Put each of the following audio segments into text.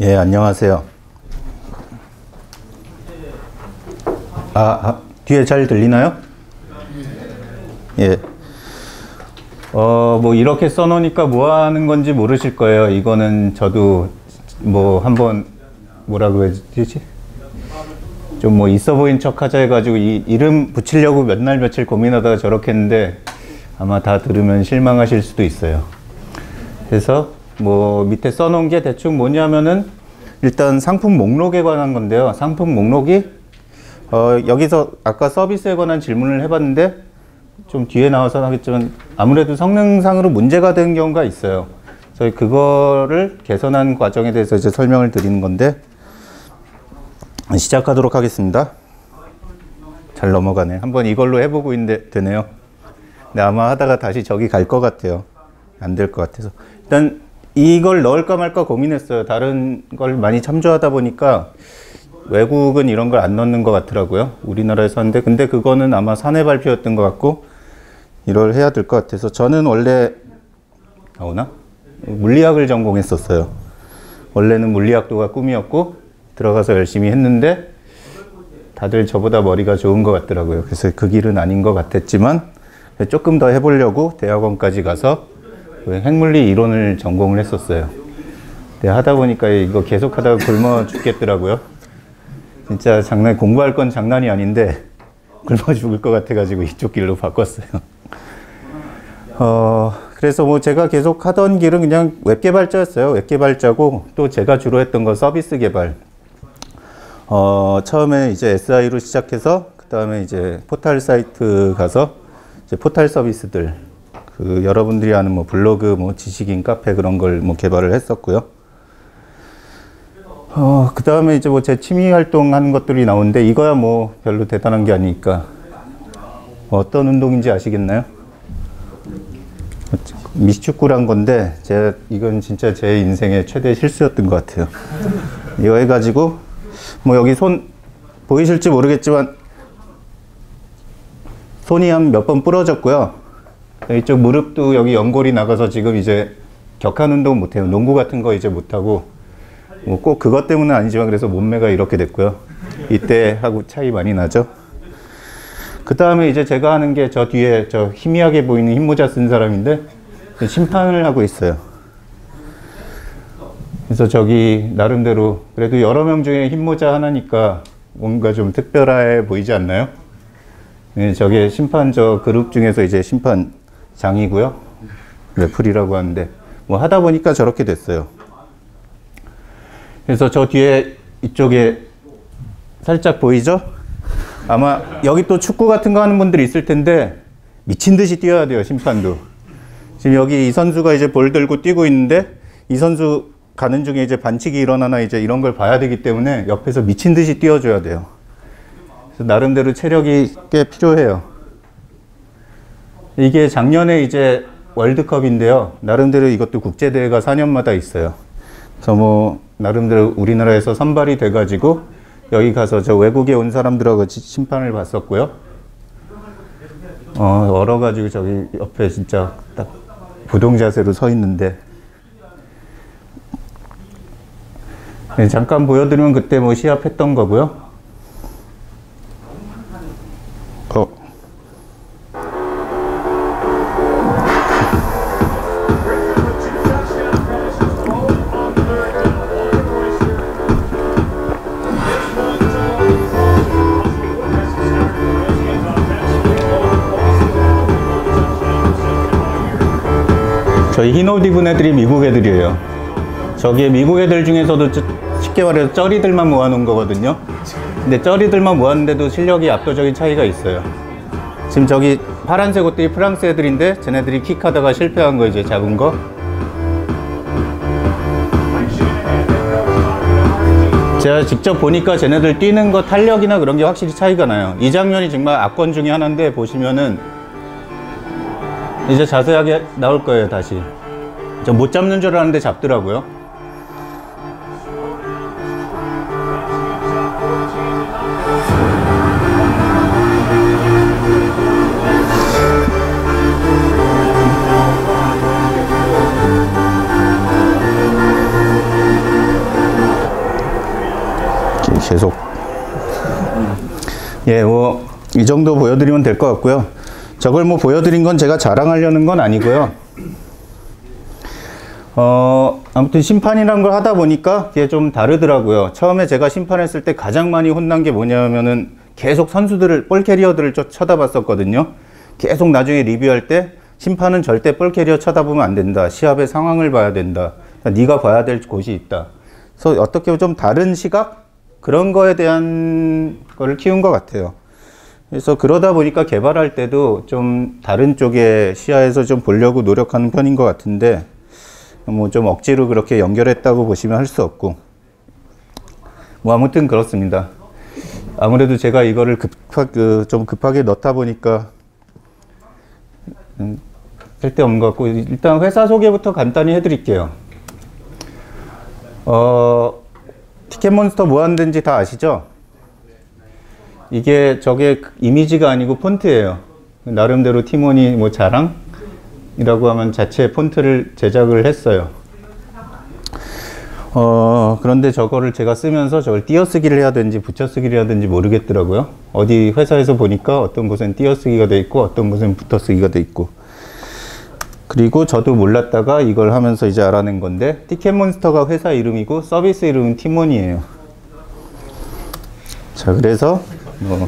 예, 안녕하세요. 뒤에 잘 들리나요? 예. 뭐 이렇게 써놓으니까 뭐 하는 건지 모르실 거예요. 이거는 저도 뭐 한번 뭐라고 해야 되지? 좀 뭐 있어 보인 척 하자 해가지고 이 이름 붙이려고 몇 날 며칠 고민하다가 저렇게 했는데 아마 다 들으면 실망하실 수도 있어요. 그래서 뭐 밑에 써놓은 게 대충 뭐냐면은 일단 상품 목록에 관한 건데요. 상품 목록이 여기서 아까 서비스에 관한 질문을 해봤는데 좀 뒤에 나와서 하겠지만 아무래도 성능상으로 문제가 된 경우가 있어요. 저희 그거를 개선한 과정에 대해서 이제 설명을 드리는 건데 시작하도록 하겠습니다. 잘 넘어가네. 한번 이걸로 해보고 있는데 되네요. 근데 아마 하다가 다시 저기 갈 것 같아요. 안 될 것 같아서 일단 이걸 넣을까 말까 고민했어요. 다른 걸 많이 참조하다 보니까 외국은 이런 걸 안 넣는 것 같더라고요. 우리나라에서 하는데 근데 그거는 아마 사내 발표였던 것 같고 이걸 해야 될 것 같아서 저는 원래 나오나? 물리학을 전공했었어요. 원래는 물리학도가 꿈이었고 들어가서 열심히 했는데 다들 저보다 머리가 좋은 것 같더라고요. 그래서 그 길은 아닌 것 같았지만 조금 더 해보려고 대학원까지 가서 핵물리 이론을 전공을 했었어요. 근데 하다 보니까 이거 계속 하다가 굶어 죽겠더라고요. 진짜 공부할 건 장난이 아닌데 굶어 죽을 것 같아가지고 이쪽 길로 바꿨어요. 그래서 뭐 제가 계속 하던 길은 그냥 웹 개발자였어요. 웹 개발자고 또 제가 주로 했던 건 서비스 개발. 처음에 이제 SI로 시작해서 그 다음에 이제 포털 사이트 가서 이제 포털 서비스들 여러분들이 아는 뭐 블로그, 뭐 지식인 카페 그런 걸 뭐 개발을 했었고요. 그 다음에 이제 뭐 제 취미 활동하는 것들이 나오는데 이거야 뭐 별로 대단한 게 아니니까 어떤 운동인지 아시겠나요? 미식축구란 건데 이건 진짜 제 인생의 최대 실수였던 것 같아요. 이거 해가지고 뭐 여기 손 보이실지 모르겠지만 손이 한 몇 번 부러졌고요. 이쪽 무릎도 여기 연골이 나가서 지금 이제 격한 운동 못해요. 농구 같은 거 이제 못하고 뭐 꼭 그것 때문은 아니지만 그래서 몸매가 이렇게 됐고요. 이때하고 차이 많이 나죠. 그 다음에 이제 제가 하는 게 저 뒤에 저 희미하게 보이는 흰모자 쓴 사람인데 심판을 하고 있어요. 그래서 저기 나름대로 그래도 여러 명 중에 흰모자 하나니까 뭔가 좀 특별해 보이지 않나요? 네, 저게 심판 저 그룹 중에서 이제 심판장이고요. 레플이라고 하는데 뭐 하다 보니까 저렇게 됐어요. 그래서 저 뒤에 이쪽에 살짝 보이죠? 아마 여기 또 축구 같은 거 하는 분들이 있을 텐데 미친 듯이 뛰어야 돼요, 심판도. 지금 여기 이 선수가 이제 볼 들고 뛰고 있는데 이 선수 가는 중에 이제 반칙이 일어나나 이제 이런 걸 봐야 되기 때문에 옆에서 미친 듯이 뛰어줘야 돼요. 그래서 나름대로 체력이 꽤 필요해요. 이게 작년에 이제 월드컵인데요. 나름대로 이것도 국제대회가 4년마다 있어요. 그래서 뭐 나름대로 우리나라에서 선발이 돼가지고 여기 가서 저 외국에 온 사람들하고 같이 심판을 봤었고요. 얼어가지고 저기 옆에 진짜 딱 부동 자세로 서 있는데 네, 잠깐 보여드리면 그때 뭐 시합했던 거고요. 저희 흰옷 입은 애들이 미국 애들이에요. 저기에 미국 애들 중에서도 쉽게 말해서 쩌리들만 모아놓은 거거든요. 근데 쩌리들만 모았는데도 실력이 압도적인 차이가 있어요. 지금 저기 파란색 옷들이 프랑스 애들인데 쟤네들이 킥하다가 실패한 거 이제 잡은 거. 제가 직접 보니까 쟤네들 뛰는 거 탄력이나 그런 게 확실히 차이가 나요. 이 장면이 정말 압권 중에 하나인데 보시면은 이제 자세하게 나올 거예요. 다시 저 못 잡는 줄 알았는데 잡더라고요. 계속. 예, 뭐 이 정도 보여드리면 될 것 같고요. 저걸 뭐 보여드린 건 제가 자랑하려는 건 아니고요. 아무튼 심판이란 걸 하다 보니까 이게 좀 다르더라고요. 처음에 제가 심판했을 때 가장 많이 혼난 게 뭐냐면은 계속 선수들을, 볼 캐리어들을 쳐다봤었거든요. 계속 나중에 리뷰할 때 심판은 절대 볼 캐리어 쳐다보면 안 된다. 시합의 상황을 봐야 된다. 네가 봐야 될 곳이 있다. 그래서 어떻게 좀 다른 시각? 그런 거에 대한 거를 키운 것 같아요. 그래서 그러다 보니까 개발할 때도 좀 다른 쪽의 시야에서 좀 보려고 노력하는 편인 것 같은데, 뭐 좀 억지로 그렇게 연결했다고 보시면 할 수 없고, 뭐 아무튼 그렇습니다. 아무래도 제가 이거를 좀 급하게 넣다 보니까 쓸데없는 것 같고, 일단 회사 소개부터 간단히 해드릴게요. 티켓몬스터 뭐 하는 데인지 다 아시죠? 이게 저게 이미지가 아니고 폰트예요. 나름대로 팀원이 뭐 자랑이라고 하면 자체 폰트를 제작을 했어요. 그런데 저거를 제가 쓰면서 저걸 띄어쓰기를 해야 되는지 붙여쓰기를 해야 되는지 모르겠더라고요. 어디 회사에서 보니까 어떤 곳엔 띄어쓰기가 돼 있고 어떤 곳엔 붙어쓰기가 돼 있고. 그리고 저도 몰랐다가 이걸 하면서 이제 알아낸 건데, 티켓몬스터가 회사 이름이고 서비스 이름은 팀원이에요. 자, 그래서 뭐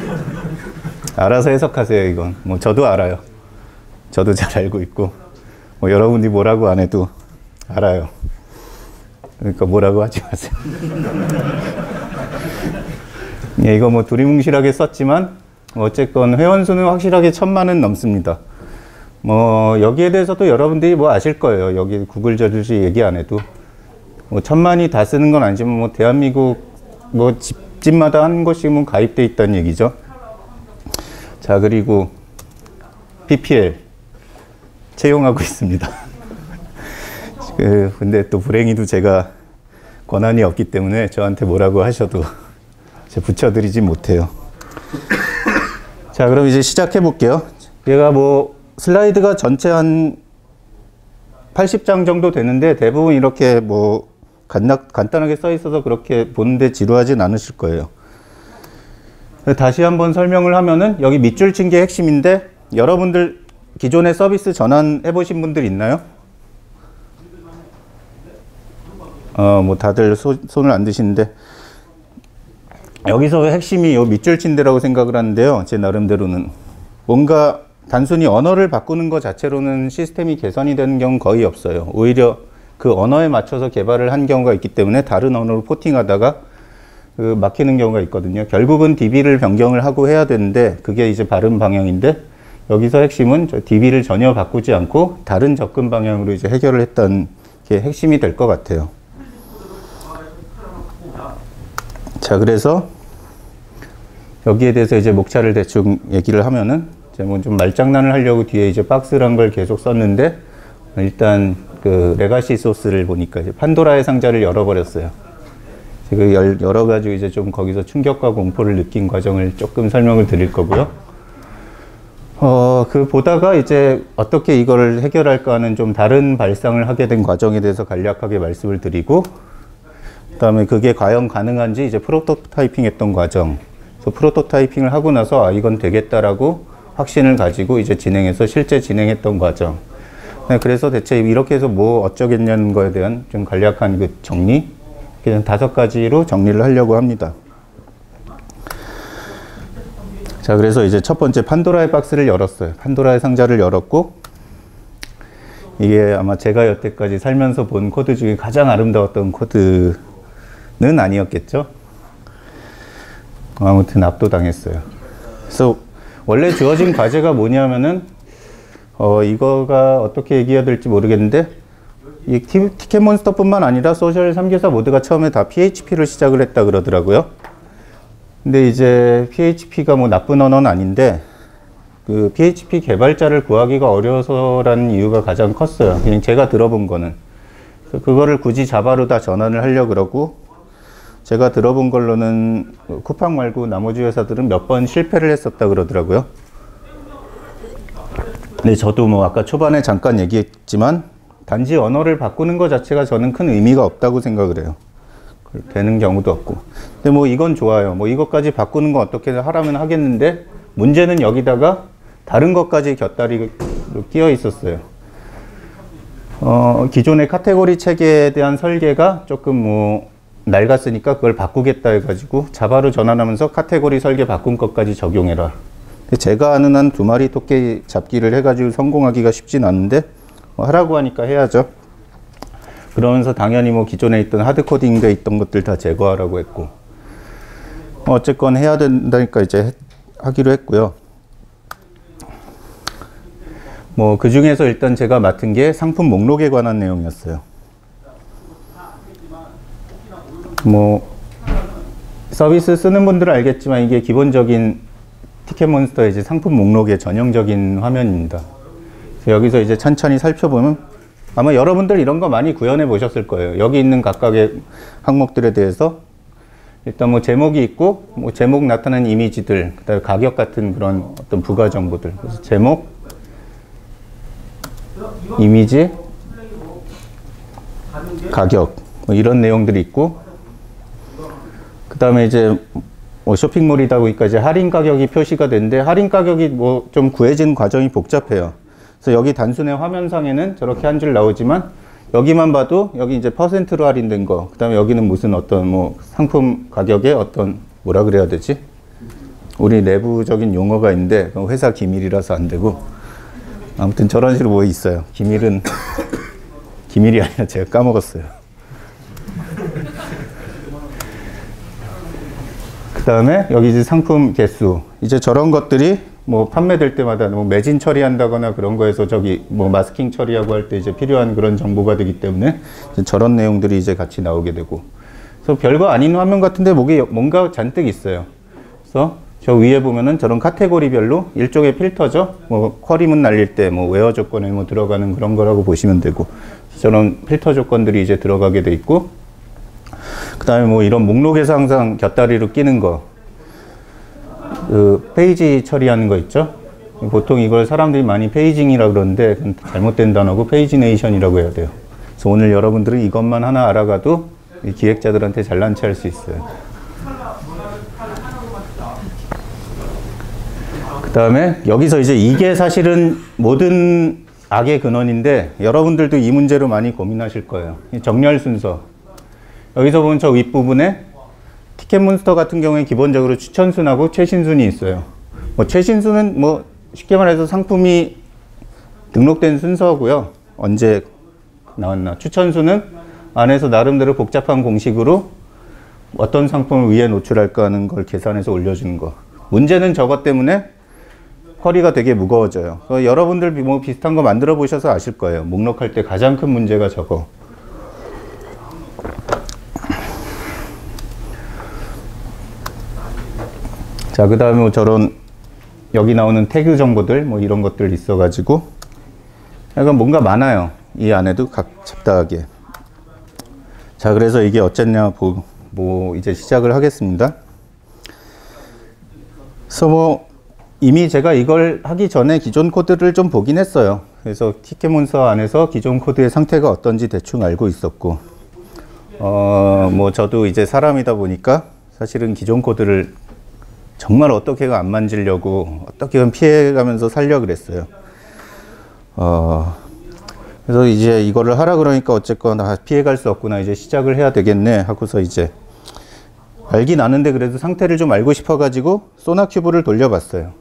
알아서 해석하세요. 이건 뭐 저도 알아요. 저도 잘 알고 있고, 뭐 여러분이 뭐라고 안 해도 알아요. 그러니까 뭐라고 하지 마세요. 예, 이거 뭐 두리뭉실하게 썼지만 어쨌건 회원수는 확실하게 1000만은 넘습니다. 뭐 여기에 대해서도 여러분들이 뭐 아실 거예요. 여기 구글 저주시 얘기 안 해도 뭐 1000만이 다 쓰는 건 아니지만 뭐 대한민국 뭐 집마다 한 곳씩 뭐 가입돼 있다는 얘기죠. 자, 그리고 PPL 채용하고 있습니다. 근데 또 불행히도 제가 권한이 없기 때문에 저한테 뭐라고 하셔도 제가 붙여드리지 못해요. 자, 그럼 이제 시작해 볼게요. 얘가 뭐 슬라이드가 전체 한 80장 정도 되는데 대부분 이렇게 뭐 간단하게 써 있어서 그렇게 보는데 지루하진 않으실 거예요. 다시 한번 설명을 하면은 여기 밑줄 친 게 핵심인데, 여러분들 기존에 서비스 전환해 보신 분들 있나요? 뭐 다들 손을 안 드시는데, 여기서 핵심이 요 밑줄 친 데라고 생각을 하는데요. 제 나름대로는 뭔가 단순히 언어를 바꾸는 것 자체로는 시스템이 개선이 되는 경우는 거의 없어요. 오히려 그 언어에 맞춰서 개발을 한 경우가 있기 때문에 다른 언어로 포팅하다가 막히는 경우가 있거든요. 결국은 DB를 변경을 하고 해야 되는데 그게 이제 바른 방향인데, 여기서 핵심은 저 DB를 전혀 바꾸지 않고 다른 접근 방향으로 이제 해결을 했던 게 핵심이 될 것 같아요. 자, 그래서 여기에 대해서 이제 목차를 대충 얘기를 하면은, 제가 뭐 좀 말장난을 하려고 뒤에 이제 박스란 걸 계속 썼는데, 일단 그 레가시 소스를 보니까 이제 판도라의 상자를 열어버렸어요. 제가 열어가지고 이제 좀 거기서 충격과 공포를 느낀 과정을 조금 설명을 드릴 거고요. 그 보다가 이제 어떻게 이거를 해결할까 하는 좀 다른 발상을 하게 된 과정에 대해서 간략하게 말씀을 드리고, 그 다음에 그게 과연 가능한지 이제 프로토타이핑 했던 과정. 그래서 프로토타이핑을 하고 나서 아, 이건 되겠다라고 확신을 가지고 이제 진행해서 실제 진행했던 과정. 네, 그래서 대체 이렇게 해서 뭐 어쩌겠냐는 거에 대한 좀 간략한 그 정리, 그냥 5가지로 정리를 하려고 합니다. 자, 그래서 이제 첫 번째 판도라의 박스를 열었어요. 판도라의 상자를 열었고, 이게 아마 제가 여태까지 살면서 본 코드 중에 가장 아름다웠던 코드는 아니었겠죠? 아무튼 압도당했어요. 그래서 원래 주어진 과제가 뭐냐면은 이거가 어떻게 얘기해야 될지 모르겠는데, 이 티켓몬스터뿐만 아니라 소셜 3교사 모두가 처음에 다 PHP를 시작을 했다 그러더라고요. 근데 이제 PHP가 뭐 나쁜 언어는 아닌데, 그 PHP 개발자를 구하기가 어려서라는 이유가 가장 컸어요. 그냥 제가 들어본 거는. 그래서 그거를 굳이 자바로 다 전환을 하려고 그러고, 제가 들어본 걸로는 쿠팡 말고 나머지 회사들은 몇 번 실패를 했었다 그러더라고요. 근데 저도 뭐 아까 초반에 잠깐 얘기했지만, 단지 언어를 바꾸는 것 자체가 저는 큰 의미가 없다고 생각을 해요. 되는 경우도 없고. 근데 뭐 이건 좋아요. 뭐 이것까지 바꾸는 건 어떻게 하라면 하겠는데, 문제는 여기다가 다른 것까지 곁다리로 끼어 있었어요. 기존의 카테고리 체계에 대한 설계가 조금 뭐 낡았으니까 그걸 바꾸겠다 해가지고 자바로 전환하면서 카테고리 설계 바꾼 것까지 적용해라. 제가 아는 한 2마리 토끼 잡기를 해가지고 성공하기가 쉽진 않은데 뭐 하라고 하니까 해야죠. 그러면서 당연히 뭐 기존에 있던 하드코딩돼 있던 것들 다 제거하라고 했고, 어쨌건 해야 된다니까 이제 하기로 했고요. 뭐 그 중에서 일단 제가 맡은 게 상품 목록에 관한 내용이었어요. 뭐 서비스 쓰는 분들은 알겠지만 이게 기본적인 티켓몬스터의 이제 상품 목록의 전형적인 화면입니다. 그래서 여기서 이제 천천히 살펴보면 아마 여러분들 이런 거 많이 구현해 보셨을 거예요. 여기 있는 각각의 항목들에 대해서 일단 뭐 제목이 있고, 뭐 제목 나타나는 이미지들, 그다음에 가격 같은 그런 어떤 부가 정보들. 그래서 제목, 이미지, 가격, 뭐 이런 내용들이 있고, 그 다음에 이제 뭐 쇼핑몰이다 보니까 이제 할인 가격이 표시가 되는데, 할인 가격이 뭐 좀 구해지는 과정이 복잡해요. 그래서 여기 단순히 화면상에는 저렇게 한 줄 나오지만, 여기만 봐도 여기 이제 퍼센트로 할인된 거, 그 다음에 여기는 무슨 어떤 뭐 상품 가격에 어떤 뭐라 그래야 되지? 우리 내부적인 용어가 있는데 회사 기밀이라서 안 되고, 아무튼 저런 식으로 뭐 있어요. 기밀은 기밀이 아니라 제가 까먹었어요. 그 다음에 여기 이제 상품 개수, 이제 저런 것들이 뭐 판매될 때마다 뭐 매진 처리한다거나 그런 거에서 저기 뭐 마스킹 처리하고 할 때 이제 필요한 그런 정보가 되기 때문에 저런 내용들이 이제 같이 나오게 되고, 그래서 별거 아닌 화면 같은데 뭔가 잔뜩 있어요. 그래서 저 위에 보면은 저런 카테고리별로 일종의 필터죠. 뭐 쿼리문 날릴 때 뭐 웨어 조건에 뭐 들어가는 그런 거라고 보시면 되고, 저런 필터 조건들이 이제 들어가게 돼 있고, 그 다음에 뭐 이런 목록에서 항상 곁다리로 끼는 거, 그 페이지 처리하는 거 있죠. 보통 이걸 사람들이 많이 페이징이라고 그러는데 그건 잘못된 단어고 페이지네이션이라고 해야 돼요. 그래서 오늘 여러분들은 이것만 하나 알아가도 이 기획자들한테 잘난 체 할 수 있어요. 그 다음에 여기서 이제 이게 사실은 모든 악의 근원인데, 여러분들도 이 문제로 많이 고민하실 거예요. 정렬 순서. 여기서 보면 저 윗부분에 티켓몬스터 같은 경우에 기본적으로 추천순하고 최신순이 있어요. 뭐 최신순은 뭐 쉽게 말해서 상품이 등록된 순서고요. 언제 나왔나. 추천순은 안에서 나름대로 복잡한 공식으로 어떤 상품을 위에 노출할까 하는 걸 계산해서 올려주는 거. 문제는 저것 때문에 쿼리가 되게 무거워져요. 여러분들 뭐 비슷한 거 만들어 보셔서 아실 거예요. 목록할 때 가장 큰 문제가 저거. 자, 그 다음에 뭐 저런 여기 나오는 태그 정보들 뭐 이런 것들 있어가지고 약간 뭔가 많아요. 이 안에도 각 잡다하게. 자, 그래서 이게 어쨌냐 뭐 이제 시작을 하겠습니다. 그래서 뭐 이미 제가 이걸 하기 전에 기존 코드를 좀 보긴 했어요. 그래서 티켓몬스터 안에서 기존 코드의 상태가 어떤지 대충 알고 있었고, 뭐 저도 이제 사람이다 보니까 사실은 기존 코드를 정말 어떻게든 안 만지려고 어떻게든 피해가면서 살려 그랬어요. 그래서 이제 이거를 하라 그러니까 어쨌건 피해갈 수 없구나, 이제 시작을 해야 되겠네 하고서 이제 알긴 아는데 그래도 상태를 좀 알고 싶어 가지고 소나큐브를 돌려봤어요.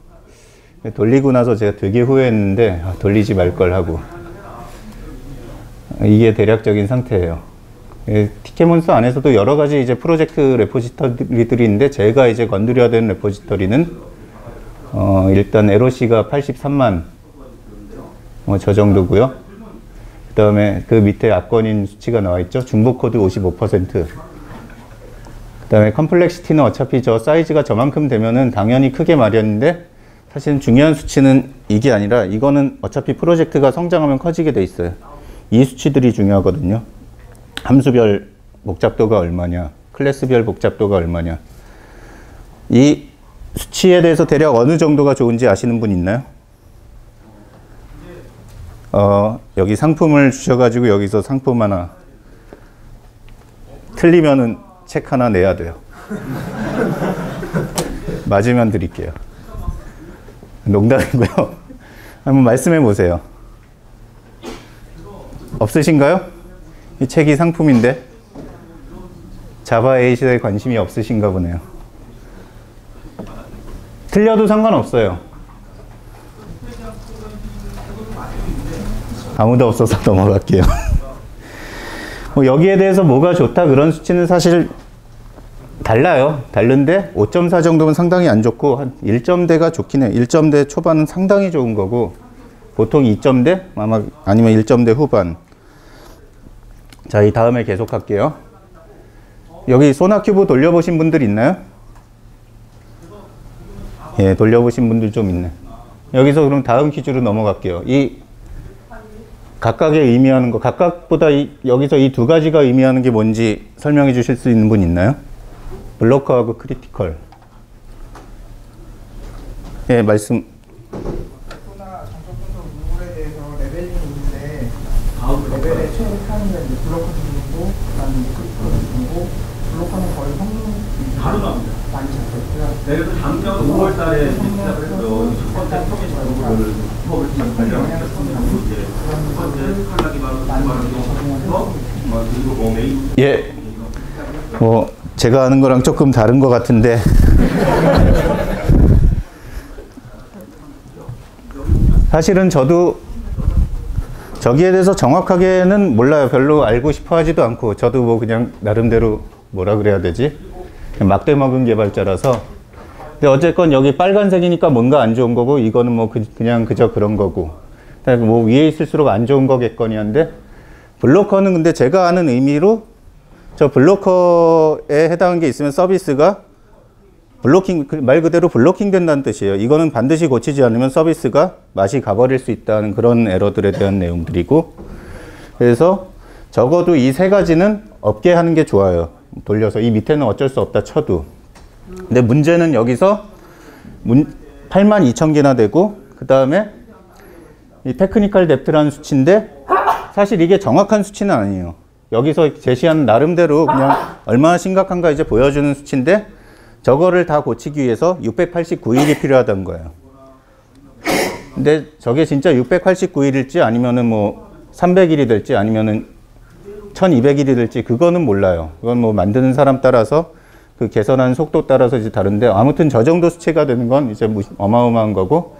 돌리고 나서 제가 되게 후회했는데 돌리지 말 걸 하고. 이게 대략적인 상태예요. 티켓몬스터 안에서도 여러 가지 이제 프로젝트 레포지터리들이 있는데, 제가 이제 건드려야 되는 레포지터리는 일단 LOC가 83만 저 정도고요. 그 다음에 그 밑에 압권인 수치가 나와 있죠. 중복 코드 55%. 그 다음에 컴플렉시티는 어차피 저 사이즈가 저만큼 되면은 당연히 크게 마련인데, 사실은 중요한 수치는 이게 아니라 이거는 어차피 프로젝트가 성장하면 커지게 돼 있어요. 이 수치들이 중요하거든요. 함수별 복잡도가 얼마냐, 클래스별 복잡도가 얼마냐. 이 수치에 대해서 대략 어느 정도가 좋은지 아시는 분 있나요? 여기 상품을 주셔가지고 여기서 상품 하나 틀리면은 책 하나 내야 돼요. 맞으면 드릴게요. 농담이고요. 한번 말씀해 보세요. 없으신가요? 이 책이 상품인데 자바 8에 관심이 없으신가 보네요. 틀려도 상관없어요. 아무도 없어서 넘어갈게요. 뭐 여기에 대해서 뭐가 좋다 그런 수치는 사실 달라요. 다른데 5.4 정도면 상당히 안 좋고 한 1점대가 좋긴 해요. 1점대 초반은 상당히 좋은 거고 보통 2점대 아마 아니면 1점대 후반. 자, 이 다음에 계속 할게요. 여기 소나큐브 돌려보신 분들 있나요? 예, 돌려보신 분들 좀 있네. 여기서 그럼 다음 퀴즈로 넘어갈게요. 이 각각의 의미하는 거, 각각보다 여기서 이 두 가지가 의미하는 게 뭔지 설명해 주실 수 있는 분 있나요? 블로커하고 크리티컬. 예, 말씀. 소나 정적 분석 루물에 대해서 레벨이 있는데 레벨의 최고 타는 게 블로커 정도고 그다음에 크리티컬 정도고 블로커는 거의 성능 바로 나옵니다. 많이 잡혔고요. 네, 그래서 작년 5월 달에 시작을 해서 첫 번째 통일 작업을 수업을 시작하려고 이제 첫 번째 탈락이 바로 그리고 뭐 메인. 예. 뭐 제가 아는 거랑 조금 다른 것 같은데. 사실은 저도 저기에 대해서 정확하게는 몰라요. 별로 알고 싶어 하지도 않고 저도 뭐 그냥 나름대로 뭐라 그래야 되지? 막대 먹은 개발자라서. 근데 어쨌건 여기 빨간색이니까 뭔가 안 좋은 거고 이거는 뭐 그냥 그저 그런 거고 뭐 위에 있을수록 안 좋은 거겠거니 한데 블로커는 근데 제가 아는 의미로 저 블로커에 해당하는 게 있으면 서비스가 블로킹, 말 그대로 블로킹 된다는 뜻이에요. 이거는 반드시 고치지 않으면 서비스가 맛이 가버릴 수 있다는 그런 에러들에 대한 내용들이고 그래서 적어도 이 세 가지는 없게 하는 게 좋아요. 돌려서 이 밑에는 어쩔 수 없다 쳐도. 근데 문제는 여기서 82,000개나 되고 그 다음에 이 테크니컬 뎁트라는 수치인데 사실 이게 정확한 수치는 아니에요. 여기서 제시한 나름대로 그냥 얼마나 심각한가 이제 보여주는 수치인데 저거를 다 고치기 위해서 689일이 필요하다는 거예요. 근데 저게 진짜 689일일지 아니면은 뭐 300일이 될지 아니면은 1200일이 될지 그거는 몰라요. 그건 뭐 만드는 사람 따라서 그 개선하는 속도 따라서 이제 다른데 아무튼 저 정도 수치가 되는 건 이제 어마어마한 거고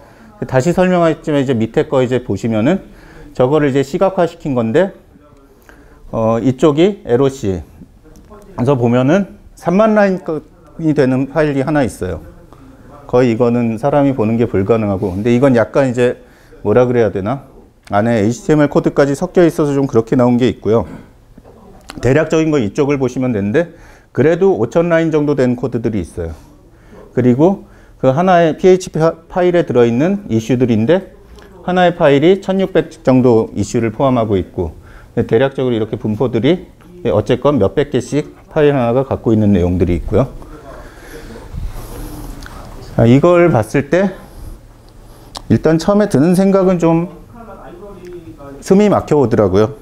다시 설명하겠지만 이제 밑에 거 이제 보시면은 저거를 이제 시각화시킨 건데 이쪽이 LOC. 그래서 보면은 3만 라인이 되는 파일이 하나 있어요. 거의 이거는 사람이 보는 게 불가능하고. 근데 이건 약간 이제 뭐라 그래야 되나? 안에 HTML 코드까지 섞여 있어서 좀 그렇게 나온 게 있고요. 대략적인 거 이쪽을 보시면 되는데 그래도 5,000 라인 정도 된 코드들이 있어요. 그리고 그 하나의 PHP 파일에 들어있는 이슈들인데 하나의 파일이 1600 정도 이슈를 포함하고 있고 대략적으로 이렇게 분포들이 어쨌건 몇백 개씩 파일 하나가 갖고 있는 내용들이 있고요. 이걸 봤을 때 일단 처음에 드는 생각은 좀 숨이 막혀 오더라고요.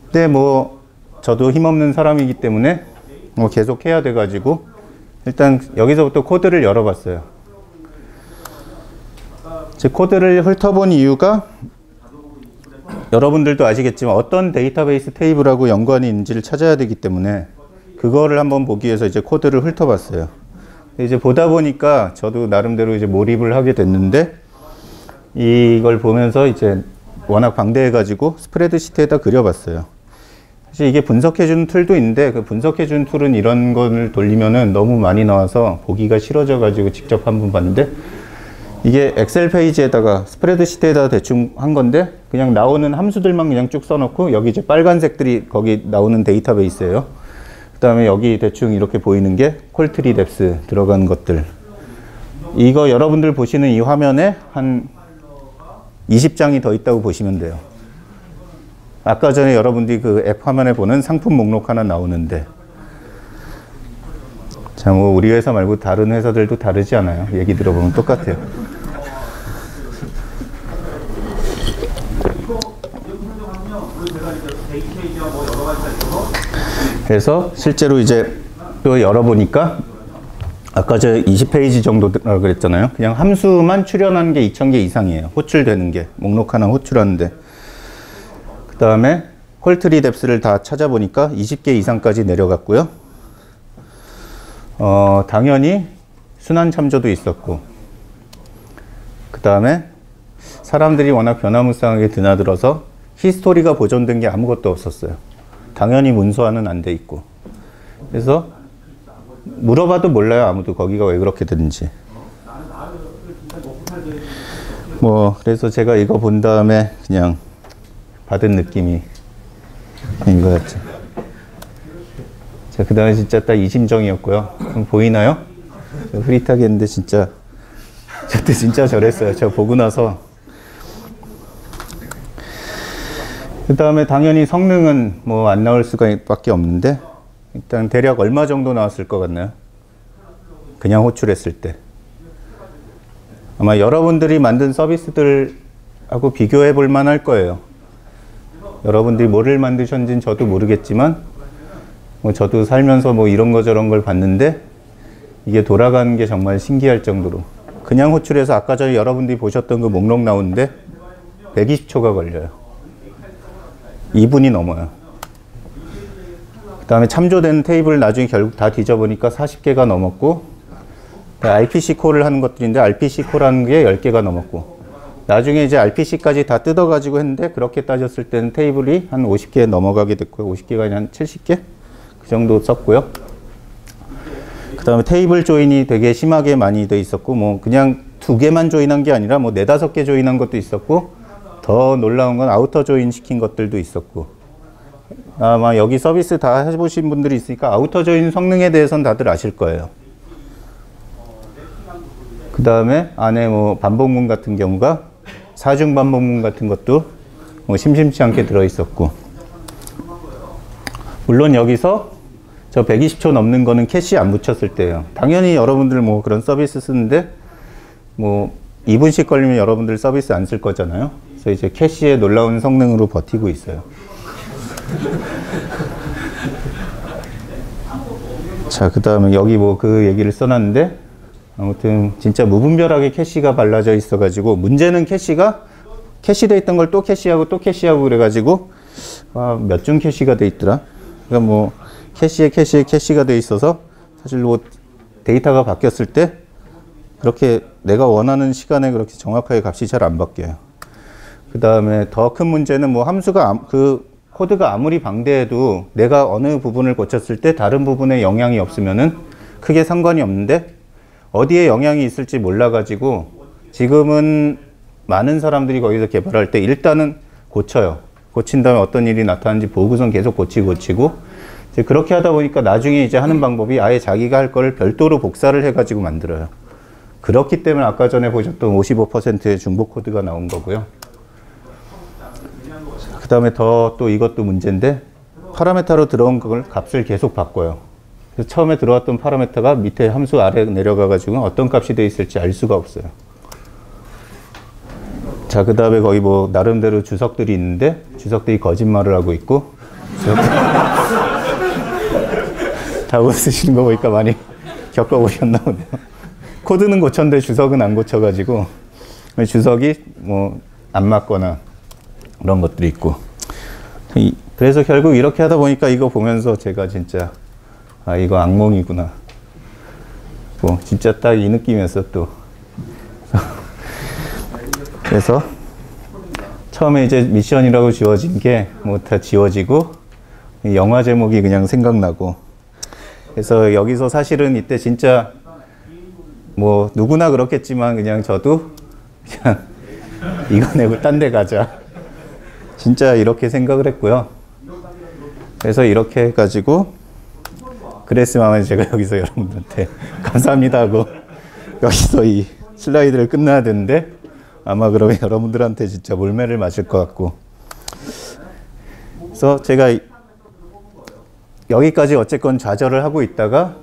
근데 뭐 저도 힘없는 사람이기 때문에 뭐 계속 해야 돼 가지고 일단 여기서부터 코드를 열어봤어요. 제 코드를 훑어본 이유가 여러분들도 아시겠지만 어떤 데이터베이스 테이블하고 연관이 있는지를 찾아야 되기 때문에 그거를 한번 보기 위해서 이제 코드를 훑어봤어요. 이제 보다 보니까 저도 나름대로 이제 몰입을 하게 됐는데 이걸 보면서 이제 워낙 방대해가지고 스프레드시트에다 그려봤어요. 사실 이게 분석해주는 툴도 있는데 그 분석해주는 툴은 이런 거를 돌리면은 너무 많이 나와서 보기가 싫어져가지고 직접 한번 봤는데 이게 엑셀 페이지에다가 스프레드시트에다가 대충 한 건데 그냥 나오는 함수들만 그냥 쭉 써놓고 여기 이제 빨간색들이 거기 나오는 데이터베이스예요. 그 다음에 여기 대충 이렇게 보이는 게 콜트리 뎁스 들어간 것들. 이거 여러분들 보시는 이 화면에 한 20장이 더 있다고 보시면 돼요. 아까 전에 여러분들이 그 앱 화면에 보는 상품 목록 하나 나오는데 자, 뭐 우리 회사 말고 다른 회사들도 다르지 않아요. 얘기 들어보면 똑같아요. 그래서 실제로 이제 또 열어보니까 아까 저 20페이지 정도라고 그랬잖아요. 그냥 함수만 출연한 게 2000개 이상이에요. 호출되는 게. 목록 하나 호출하는데. 그 다음에 콜트리 뎁스를 다 찾아보니까 20개 이상까지 내려갔고요. 당연히 순환 참조도 있었고. 그 다음에 사람들이 워낙 변화무쌍하게 드나들어서 히스토리가 보존된 게 아무것도 없었어요. 당연히 문서화는 안 돼 있고. 그래서 물어봐도 몰라요. 아무도 거기가 왜 그렇게 되는지. 뭐 그래서 제가 이거 본 다음에 그냥 받은 느낌이 이거였죠. 자, 그 다음에 진짜 딱 이 심정이었고요. 보이나요? 흐릿하게 했는데 진짜 저때 진짜 저랬어요. 저 보고 나서. 그 다음에 당연히 성능은 뭐 안 나올 수가 밖에 없는데 일단 대략 얼마 정도 나왔을 것 같나요? 그냥 호출했을 때. 아마 여러분들이 만든 서비스들하고 비교해 볼 만할 거예요. 여러분들이 뭐를 만드셨는지는 저도 모르겠지만 뭐 저도 살면서 뭐 이런 거 저런 걸 봤는데 이게 돌아가는 게 정말 신기할 정도로 그냥 호출해서 아까 전에 여러분들이 보셨던 그 목록 나오는데 120초가 걸려요. 2분이 넘어요. 그 다음에 참조된 테이블을 나중에 결국 다 뒤져보니까 40개가 넘었고 RPC 콜을 하는 것들인데 RPC 콜하는 게 10개가 넘었고 나중에 이제 RPC까지 다 뜯어가지고 했는데 그렇게 따졌을 때는 테이블이 한 50개 넘어가게 됐고요. 50개가 아니라 한 70개? 그 정도 썼고요. 그 다음에 테이블 조인이 되게 심하게 많이 돼 있었고 뭐 그냥 2개만 조인한 게 아니라 뭐 4-5개 조인한 것도 있었고 더 놀라운 건 아우터 조인 시킨 것들도 있었고 아마 여기 서비스 다 해보신 분들이 있으니까 아우터 조인 성능에 대해서는 다들 아실 거예요. 그 다음에 안에 뭐 반복문 같은 경우가 사중 반복문 같은 것도 뭐 심심치 않게 들어있었고 물론 여기서 저 120초 넘는 거는 캐시 안 붙였을 때예요. 당연히 여러분들 뭐 그런 서비스 쓰는데 뭐 2분씩 걸리면 여러분들 서비스 안 쓸 거잖아요. 그래서 이제 캐시의 놀라운 성능으로 버티고 있어요. 자, 그 다음에 여기 뭐 그 얘기를 써놨는데 아무튼 진짜 무분별하게 캐시가 발라져 있어가지고 문제는 캐시돼 있던 걸 또 캐시하고 또 캐시하고 그래가지고 몇 중 캐시가 돼 있더라. 그러니까 뭐 캐시가 돼 있어서 사실 뭐 데이터가 바뀌었을 때 그렇게 내가 원하는 시간에 그렇게 정확하게 값이 잘 안 바뀌어요. 그 다음에 더 큰 문제는 뭐 함수가 그 코드가 아무리 방대해도 내가 어느 부분을 고쳤을 때 다른 부분에 영향이 없으면은 크게 상관이 없는데 어디에 영향이 있을지 몰라가지고 지금은 많은 사람들이 거기서 개발할 때 일단은 고쳐요. 고친 다음에 어떤 일이 나타나는지 보고선 계속 고치고 이제 그렇게 하다 보니까 나중에 이제 하는 방법이 아예 자기가 할 거를 별도로 복사를 해가지고 만들어요. 그렇기 때문에 아까 전에 보셨던 55%의 중복 코드가 나온 거고요. 그 다음에 또 이것도 문제인데 파라메타로 들어온 걸 값을 계속 바꿔요. 그래서 처음에 들어왔던 파라메타가 밑에 함수 아래 내려가가지고 어떤 값이 되어 있을지 알 수가 없어요. 자, 그 다음에 거기 뭐 나름대로 주석들이 있는데 주석들이 거짓말을 하고 있고 자고 쓰시는 거 보니까 많이 겪어보셨나 보네요. 코드는 고쳤는데 주석은 안 고쳐가지고 주석이 뭐 안 맞거나 그런 것들이 있고 그래서 결국 이렇게 하다 보니까 이거 보면서 제가 진짜 이거 악몽이구나 뭐 진짜 딱 이 느낌이었어 또. 그래서 처음에 이제 미션이라고 지워진 게 뭐 다 지워지고 영화 제목이 그냥 생각나고 그래서 여기서 사실은 이때 진짜 뭐 누구나 그렇겠지만 그냥 저도 그냥 이거 내고 딴 데 가자 진짜 이렇게 생각을 했고요. 그래서 이렇게 해가지고 그랬으면 제가 여기서 여러분들한테 감사합니다 하고 여기서 이 슬라이드를 끝내야 되는데 아마 그러면 여러분들한테 진짜 몰매를 맞을 것 같고 그래서 제가 여기까지 어쨌건 좌절을 하고 있다가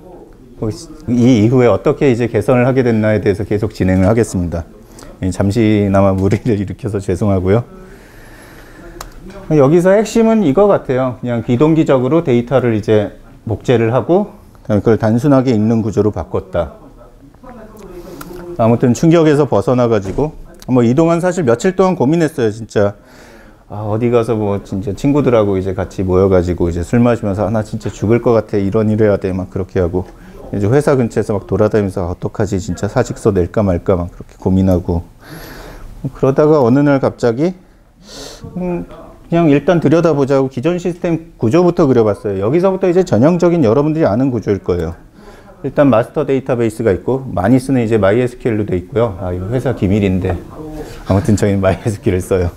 이 이후에 어떻게 이제 개선을 하게 됐나에 대해서 계속 진행을 하겠습니다. 잠시나마 무리를 일으켜서 죄송하고요. 여기서 핵심은 이거 같아요. 그냥 비동기적으로 데이터를 이제 복제를 하고 그걸 단순하게 읽는 구조로 바꿨다. 아무튼 충격에서 벗어나가지고 뭐 이동안 사실 며칠 동안 고민했어요. 진짜 어디 가서 뭐 진짜 친구들하고 이제 같이 모여가지고 이제 술 마시면서 나 진짜 죽을 것 같아, 이런 일 해야 돼 막 그렇게 하고, 이제 회사 근처에서 막 돌아다니면서 어떡하지, 진짜 사직서 낼까 말까 막 그렇게 고민하고, 그러다가 어느 날 갑자기 그냥 일단 들여다보자고 기존 시스템 구조부터 그려봤어요. 여기서부터 이제 전형적인 여러분들이 아는 구조일 거예요. 일단 마스터 데이터베이스가 있고, 많이 쓰는 이제 MySQL로 돼 있고요. 이거 회사 기밀인데 아무튼 저희는 MySQL을 써요.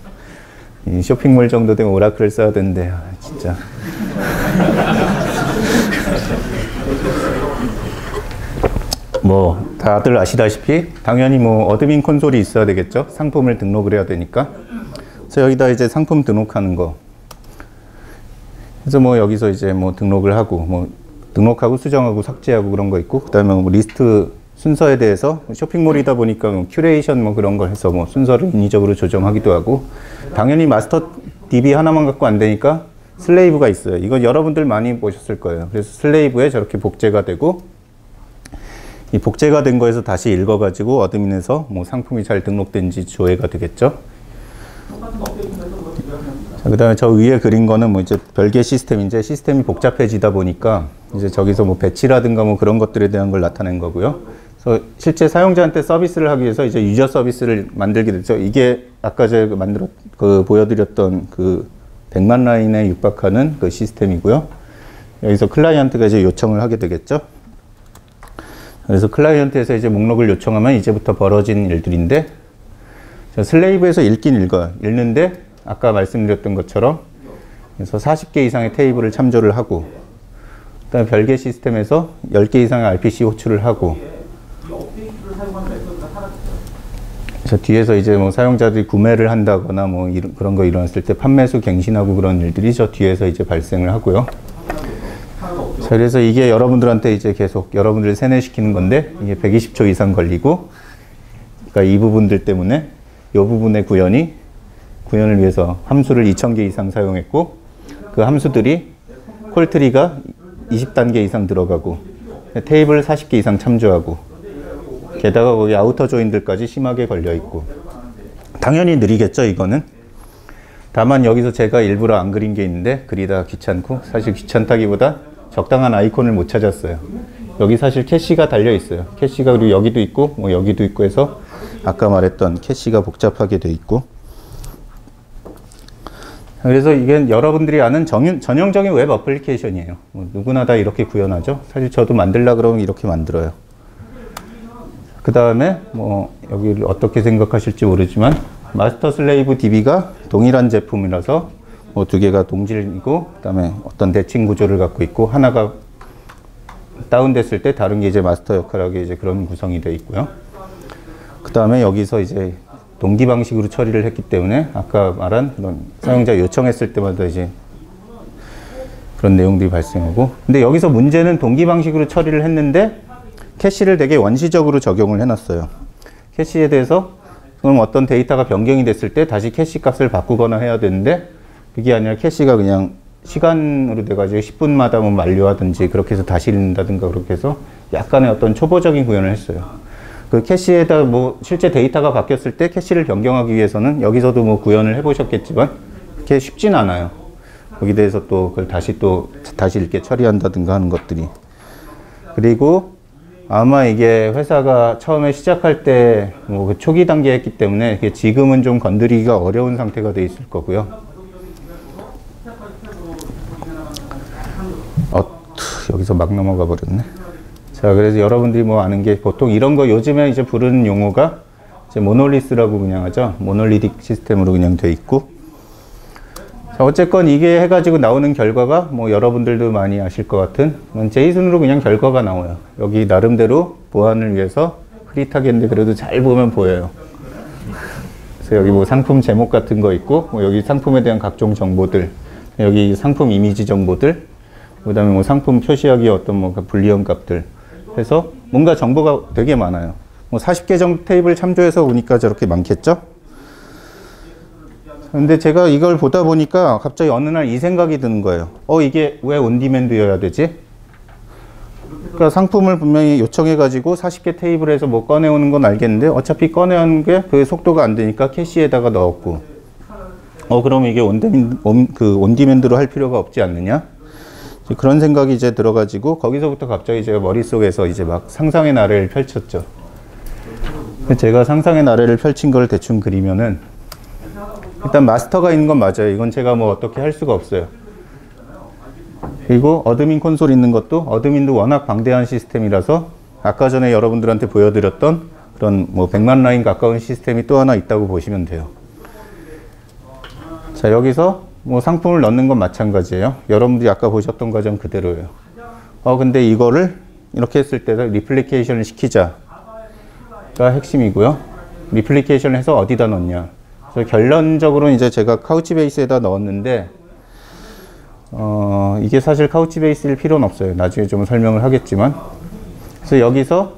이 쇼핑몰 정도 되면 오라클을 써야 되는데 진짜. 뭐 다들 아시다시피 당연히 뭐 어드민 콘솔이 있어야 되겠죠. 상품을 등록을 해야 되니까. 그래서 여기다 이제 상품 등록하는 거. 그래서 뭐 여기서 이제 뭐 등록을 하고, 뭐 등록하고 수정하고 삭제하고 그런 거 있고, 그다음에 뭐 리스트 순서에 대해서 쇼핑몰이다 보니까 뭐 큐레이션 뭐 그런 걸 해서 뭐 순서를 인위적으로 조정하기도 하고, 당연히 마스터 DB 하나만 갖고 안 되니까 슬레이브가 있어요. 이건 여러분들 많이 보셨을 거예요. 그래서 슬레이브에 저렇게 복제가 되고, 이 복제가 된 거에서 다시 읽어가지고 어드민에서 뭐 상품이 잘 등록된지 조회가 되겠죠. 그 다음에 저 위에 그린 거는 뭐 이제 별개 시스템인데, 시스템이 복잡해지다 보니까 이제 저기서 뭐 배치라든가 뭐 그런 것들에 대한 걸 나타낸 거고요. 그래서 실제 사용자한테 서비스를 하기 위해서 이제 유저 서비스를 만들게 됐죠. 이게 아까 제가 보여드렸던 그 100만 라인에 육박하는 그 시스템이고요. 여기서 클라이언트가 이제 요청을 하게 되겠죠. 그래서 클라이언트에서 이제 목록을 요청하면 이제부터 벌어진 일들인데, 슬레이브에서 읽긴 읽어요. 읽는데 아까 말씀드렸던 것처럼 그래서 40개 이상의 테이블을 참조를 하고, 그다음에 별개 시스템에서 10개 이상의 RPC 호출을 하고, 그래서 뒤에서 이제 뭐 사용자들이 구매를 한다거나 뭐 그런 거 일어났을 때 판매수 갱신하고 그런 일들이 저 뒤에서 이제 발생을 하고요. 자, 그래서 이게 여러분들한테 이제 계속 여러분들을 세뇌시키는 건데, 이게 120초 이상 걸리고, 그러니까 이 부분들 때문에 이 부분의 구현을 위해서 함수를 2000개 이상 사용했고, 그 함수들이 콜트리가 20단계 이상 들어가고, 테이블 40개 이상 참조하고, 게다가 거기 아우터 조인들까지 심하게 걸려 있고, 당연히 느리겠죠 이거는. 다만 여기서 제가 일부러 안 그린 게 있는데, 그리다 귀찮고, 사실 귀찮다기보다 적당한 아이콘을 못 찾았어요. 여기 사실 캐시가 달려 있어요. 캐시가, 그리고 여기도 있고 뭐 여기도 있고 해서 아까 말했던 캐시가 복잡하게 돼 있고, 그래서 이게 여러분들이 아는 전형적인 웹 어플리케이션이에요. 뭐 누구나 다 이렇게 구현하죠. 사실 저도 만들려고 그러면 이렇게 만들어요. 그 다음에 뭐 여기를 어떻게 생각하실지 모르지만, 마스터 슬레이브 DB가 동일한 제품이라서 뭐 두 개가 동질이고, 그 다음에 어떤 대칭 구조를 갖고 있고, 하나가 다운됐을 때 다른 게 이제 마스터 역할하게 이제 그런 구성이 되어 있고요. 그 다음에 여기서 이제 동기 방식으로 처리를 했기 때문에 아까 말한 그런 사용자 요청했을 때마다 이제 그런 내용들이 발생하고, 근데 여기서 문제는 동기 방식으로 처리를 했는데 캐시를 되게 원시적으로 적용을 해놨어요. 캐시에 대해서 그럼 어떤 데이터가 변경이 됐을 때 다시 캐시 값을 바꾸거나 해야 되는데, 그게 아니라 캐시가 그냥 시간으로 돼가지고 10분마다 뭐 만료하든지 그렇게 해서 다시 읽는다든가 그렇게 해서 약간의 어떤 초보적인 구현을 했어요. 그 캐시에다 뭐 실제 데이터가 바뀌었을 때 캐시를 변경하기 위해서는 여기서도 뭐 구현을 해보셨겠지만 그렇게 쉽진 않아요. 거기에 대해서 또 그걸 다시 읽게 처리한다든가 하는 것들이. 그리고 아마 이게 회사가 처음에 시작할 때 뭐 그 초기 단계에 했기 때문에 이게 지금은 좀 건드리기가 어려운 상태가 돼 있을 거고요. 여기서 막 넘어가 버렸네. 자, 그래서 여러분들이 뭐 아는 게 보통 이런 거 요즘에 이제 부르는 용어가 이제 모놀리스라고 그냥 하죠. 모놀리틱 시스템으로 그냥 돼 있고. 자, 어쨌건 이게 해가지고 나오는 결과가 뭐 여러분들도 많이 아실 것 같은 제이슨으로 그냥 결과가 나와요. 여기 나름대로 보안을 위해서 흐릿하게 했는데 그래도 잘 보면 보여요. 그래서 여기 뭐 상품 제목 같은 거 있고, 뭐 여기 상품에 대한 각종 정보들, 여기 상품 이미지 정보들, 그 다음에 뭐 상품 표시하기 어떤 뭐 불리한 값들 해서 뭔가 정보가 되게 많아요. 뭐 40개 정도 테이블 참조해서 보니까 저렇게 많겠죠? 근데 제가 이걸 보다 보니까 갑자기 어느 날 이 생각이 드는 거예요. 이게 왜 온디맨드여야 되지? 그러니까 상품을 분명히 요청해가지고 40개 테이블에서 뭐 꺼내오는 건 알겠는데 어차피 꺼내오는 게 그 속도가 안 되니까 캐시에다가 넣었고 그럼 이게 온디맨드로 할 필요가 없지 않느냐? 그런 생각이 이제 들어가지고 거기서부터 갑자기 제가 머릿속에서 이제 막 상상의 나래를 펼쳤죠. 제가 상상의 나래를 펼친 걸 대충 그리면은 일단 마스터가 있는 건 맞아요. 이건 제가 뭐 어떻게 할 수가 없어요. 그리고 어드민 콘솔 있는 것도 어드민도 워낙 방대한 시스템이라서 아까 전에 여러분들한테 보여드렸던 그런 뭐 100만 라인 가까운 시스템이 또 하나 있다고 보시면 돼요. 자, 여기서 뭐 상품을 넣는 건 마찬가지예요. 여러분들이 아까 보셨던 과정 그대로예요. 근데 이거를 이렇게 했을 때 리플리케이션을 시키자가 핵심이고요. 리플리케이션을 해서 어디다 넣냐. 그래서 결론적으로 이제 제가 카우치베이스에다 넣었는데 이게 사실 카우치베이스일 필요는 없어요. 나중에 좀 설명을 하겠지만. 그래서 여기서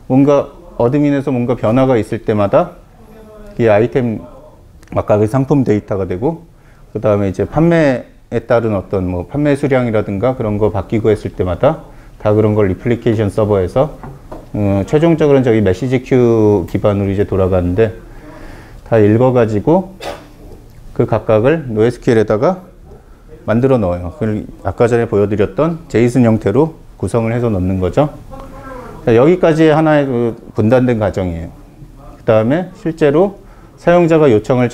뭔가 어드민에서 뭔가 변화가 있을 때마다 이 아이템 아까 그 상품 데이터가 되고 그 다음에 이제 판매에 따른 어떤 뭐 판매 수량이라든가 그런 거 바뀌고 했을 때마다 다 그런 걸 리플리케이션 서버에서 최종적으로는 저기 메시지 큐 기반으로 이제 돌아가는데 다 읽어가지고 그 각각을 NoSQL에다가 만들어 넣어요. 그걸 아까 전에 보여드렸던 제이슨 형태로 구성을 해서 넣는 거죠. 자, 여기까지 하나의 분단된 과정이에요. 그 다음에 실제로 사용자가 요청을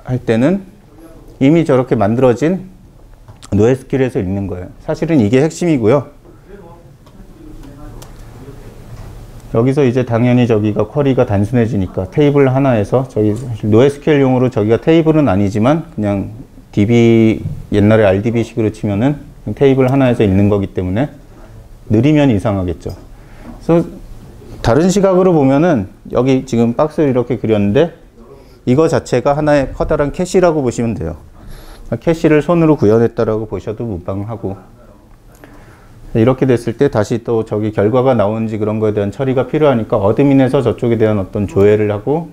할 때는 이미 저렇게 만들어진 NoSQL에서 읽는 거예요. 사실은 이게 핵심이고요. 여기서 이제 당연히 저기가 쿼리가 단순해지니까 테이블 하나에서 저기 NoSQL용으로 저기가 테이블은 아니지만 그냥 DB 옛날에 RDB식으로 치면은 테이블 하나에서 읽는 거기 때문에 느리면 이상하겠죠. 그래서 다른 시각으로 보면은 여기 지금 박스를 이렇게 그렸는데 이거 자체가 하나의 커다란 캐시라고 보시면 돼요. 캐시를 손으로 구현했다라고 보셔도 무방하고 이렇게 됐을 때 다시 또 저기 결과가 나오는지 그런 거에 대한 처리가 필요하니까 어드민에서 저쪽에 대한 어떤 조회를 하고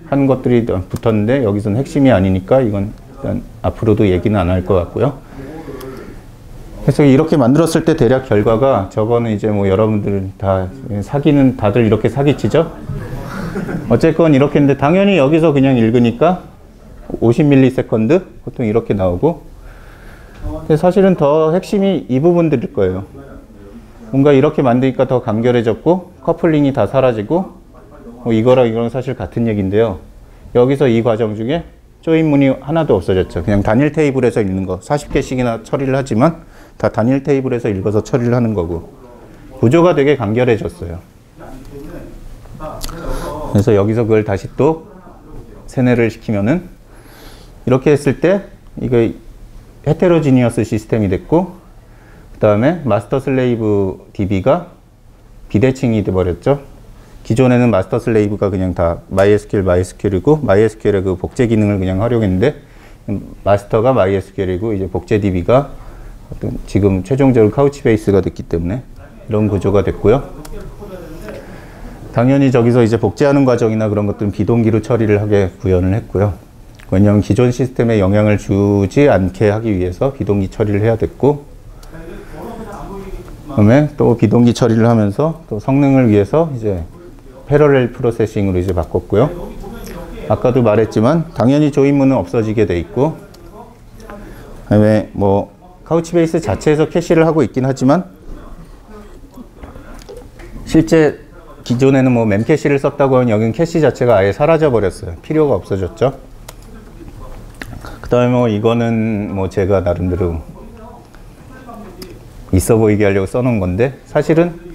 하는 것들이 붙었는데 여기서는 핵심이 아니니까 이건 일단 앞으로도 얘기는 안 할 것 같고요. 그래서 이렇게 만들었을 때 대략 결과가 저거는 이제 뭐 여러분들 다 사기는 다들 이렇게 사기치죠? 어쨌건 이렇게 했는데 당연히 여기서 그냥 읽으니까 50ms 보통 이렇게 나오고 근데 사실은 더 핵심이 이 부분들일 거예요. 뭔가 이렇게 만드니까 더 간결해졌고 커플링이 다 사라지고 뭐 이거랑 사실 같은 얘기인데요. 여기서 이 과정 중에 조인문이 하나도 없어졌죠. 그냥 단일 테이블에서 읽는 거 40개씩이나 처리를 하지만 다 단일 테이블에서 읽어서 처리를 하는 거고 구조가 되게 간결해졌어요. 그래서 여기서 그걸 다시 또 세뇌를 시키면은 이렇게 했을 때 이거 헤테로지니어스 시스템이 됐고 그 다음에 마스터 슬레이브 DB가 비대칭이 돼버렸죠. 기존에는 마스터 슬레이브가 그냥 다 MySQL이고 MySQL의 그 복제 기능을 그냥 활용했는데 마스터가 MySQL이고 이제 복제 DB가 어떤 지금 최종적으로 카우치베이스가 됐기 때문에 이런 구조가 됐고요. 당연히 저기서 이제 복제하는 과정이나 그런 것들은 비동기로 처리를 하게 구현을 했고요. 왜냐하면 기존 시스템에 영향을 주지 않게 하기 위해서 비동기 처리를 해야 됐고 그다음에 또 비동기 처리를 하면서 또 성능을 위해서 이제 패러렐 프로세싱으로 이제 바꿨고요. 아까도 말했지만 당연히 조인문은 없어지게 돼 있고 그다음에 뭐 카우치베이스 자체에서 캐시를 하고 있긴 하지만 실제 기존에는 뭐 멤캐시를 썼다고 하면 여긴 캐시 자체가 아예 사라져 버렸어요. 필요가 없어졌죠. 그 다음에 뭐 이거는 뭐 제가 나름대로 있어 보이게 하려고 써놓은 건데 사실은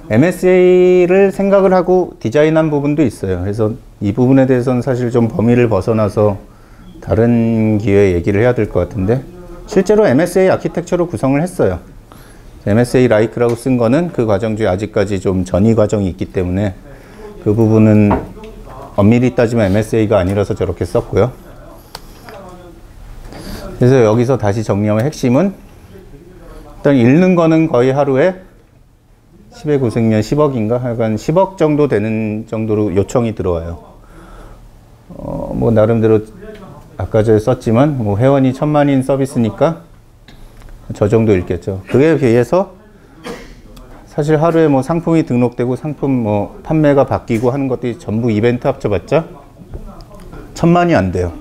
MSA를 생각을 하고 디자인한 부분도 있어요. 그래서 이 부분에 대해서는 사실 좀 범위를 벗어나서 다른 기회에 얘기를 해야 될 것 같은데 실제로 MSA 아키텍처로 구성을 했어요. MSA 라이크라고 쓴 거는 그 과정 중에 아직까지 좀 전이 과정이 있기 때문에 그 부분은 엄밀히 따지면 MSA가 아니라서 저렇게 썼고요. 그래서 여기서 다시 정리하면 핵심은 일단 읽는 거는 거의 하루에 10의 9승면 10억인가? 하여간 10억 정도 되는 정도로 요청이 들어와요. 뭐 나름대로 아까 전에 썼지만 뭐 회원이 1000만인 서비스니까 저 정도 읽겠죠. 그에 비해서 사실 하루에 뭐 상품이 등록되고 상품 뭐 판매가 바뀌고 하는 것들이 전부 이벤트 합쳐봤자 1000만이 안 돼요.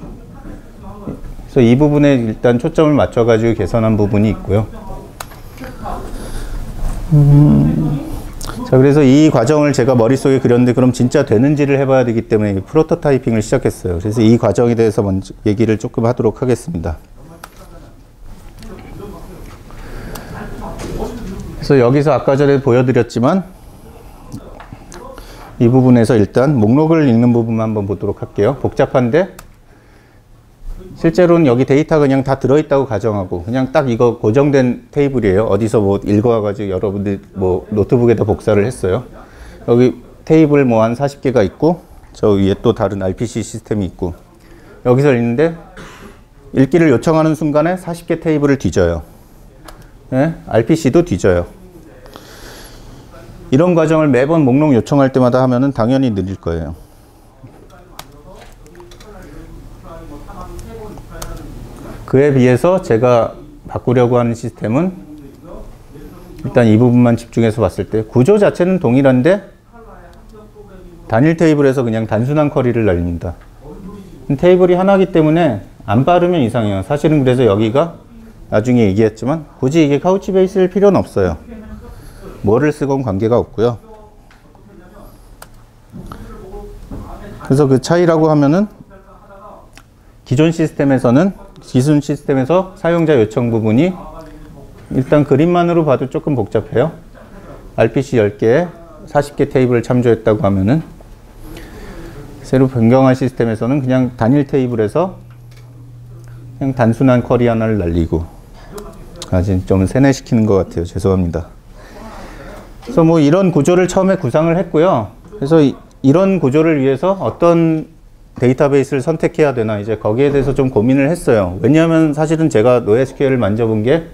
그래서 이 부분에 일단 초점을 맞춰가지고 개선한 부분이 있고요. 자, 그래서 이 과정을 제가 머릿속에 그렸는데 그럼 진짜 되는지를 해봐야 되기 때문에 프로토타이핑을 시작했어요. 그래서 이 과정에 대해서 먼저 얘기를 조금 하도록 하겠습니다. 그래서 여기서 아까 전에 보여드렸지만 이 부분에서 일단 목록을 읽는 부분만 한번 보도록 할게요. 복잡한데 실제로는 여기 데이터가 그냥 다 들어있다고 가정하고 그냥 딱 이거 고정된 테이블이에요. 어디서 뭐 읽어와가지고 여러분들 뭐 노트북에다 복사를 했어요. 여기 테이블 뭐 한 40개가 있고 저 위에 또 다른 RPC 시스템이 있고 여기서 읽는데 읽기를 요청하는 순간에 40개 테이블을 뒤져요. 네? RPC도 뒤져요. 이런 과정을 매번 목록 요청할 때마다 하면은 당연히 느릴 거예요. 그에 비해서 제가 바꾸려고 하는 시스템은 일단 이 부분만 집중해서 봤을 때 구조 자체는 동일한데 단일 테이블에서 그냥 단순한 쿼리를 날립니다. 테이블이 하나이기 때문에 안 빠르면 이상해요. 사실은 그래서 여기가 나중에 얘기했지만 굳이 이게 카우치 베이스일 필요는 없어요. 뭐를 쓰건 관계가 없고요. 그래서 그 차이라고 하면은 기존 시스템에서 사용자 요청 부분이 일단 그림만으로 봐도 조금 복잡해요. RPC 10개에 40개 테이블을 참조했다고 하면은 새로 변경한 시스템에서는 그냥 단일 테이블에서 그냥 단순한 쿼리 하나를 날리고 아직 좀 세뇌시키는 것 같아요. 죄송합니다. 그래서 뭐 이런 구조를 처음에 구상을 했고요. 그래서 이런 구조를 위해서 어떤 데이터베이스를 선택해야 되나 이제 거기에 대해서 좀 고민을 했어요. 왜냐하면 사실은 제가 NoSQL을 만져본 게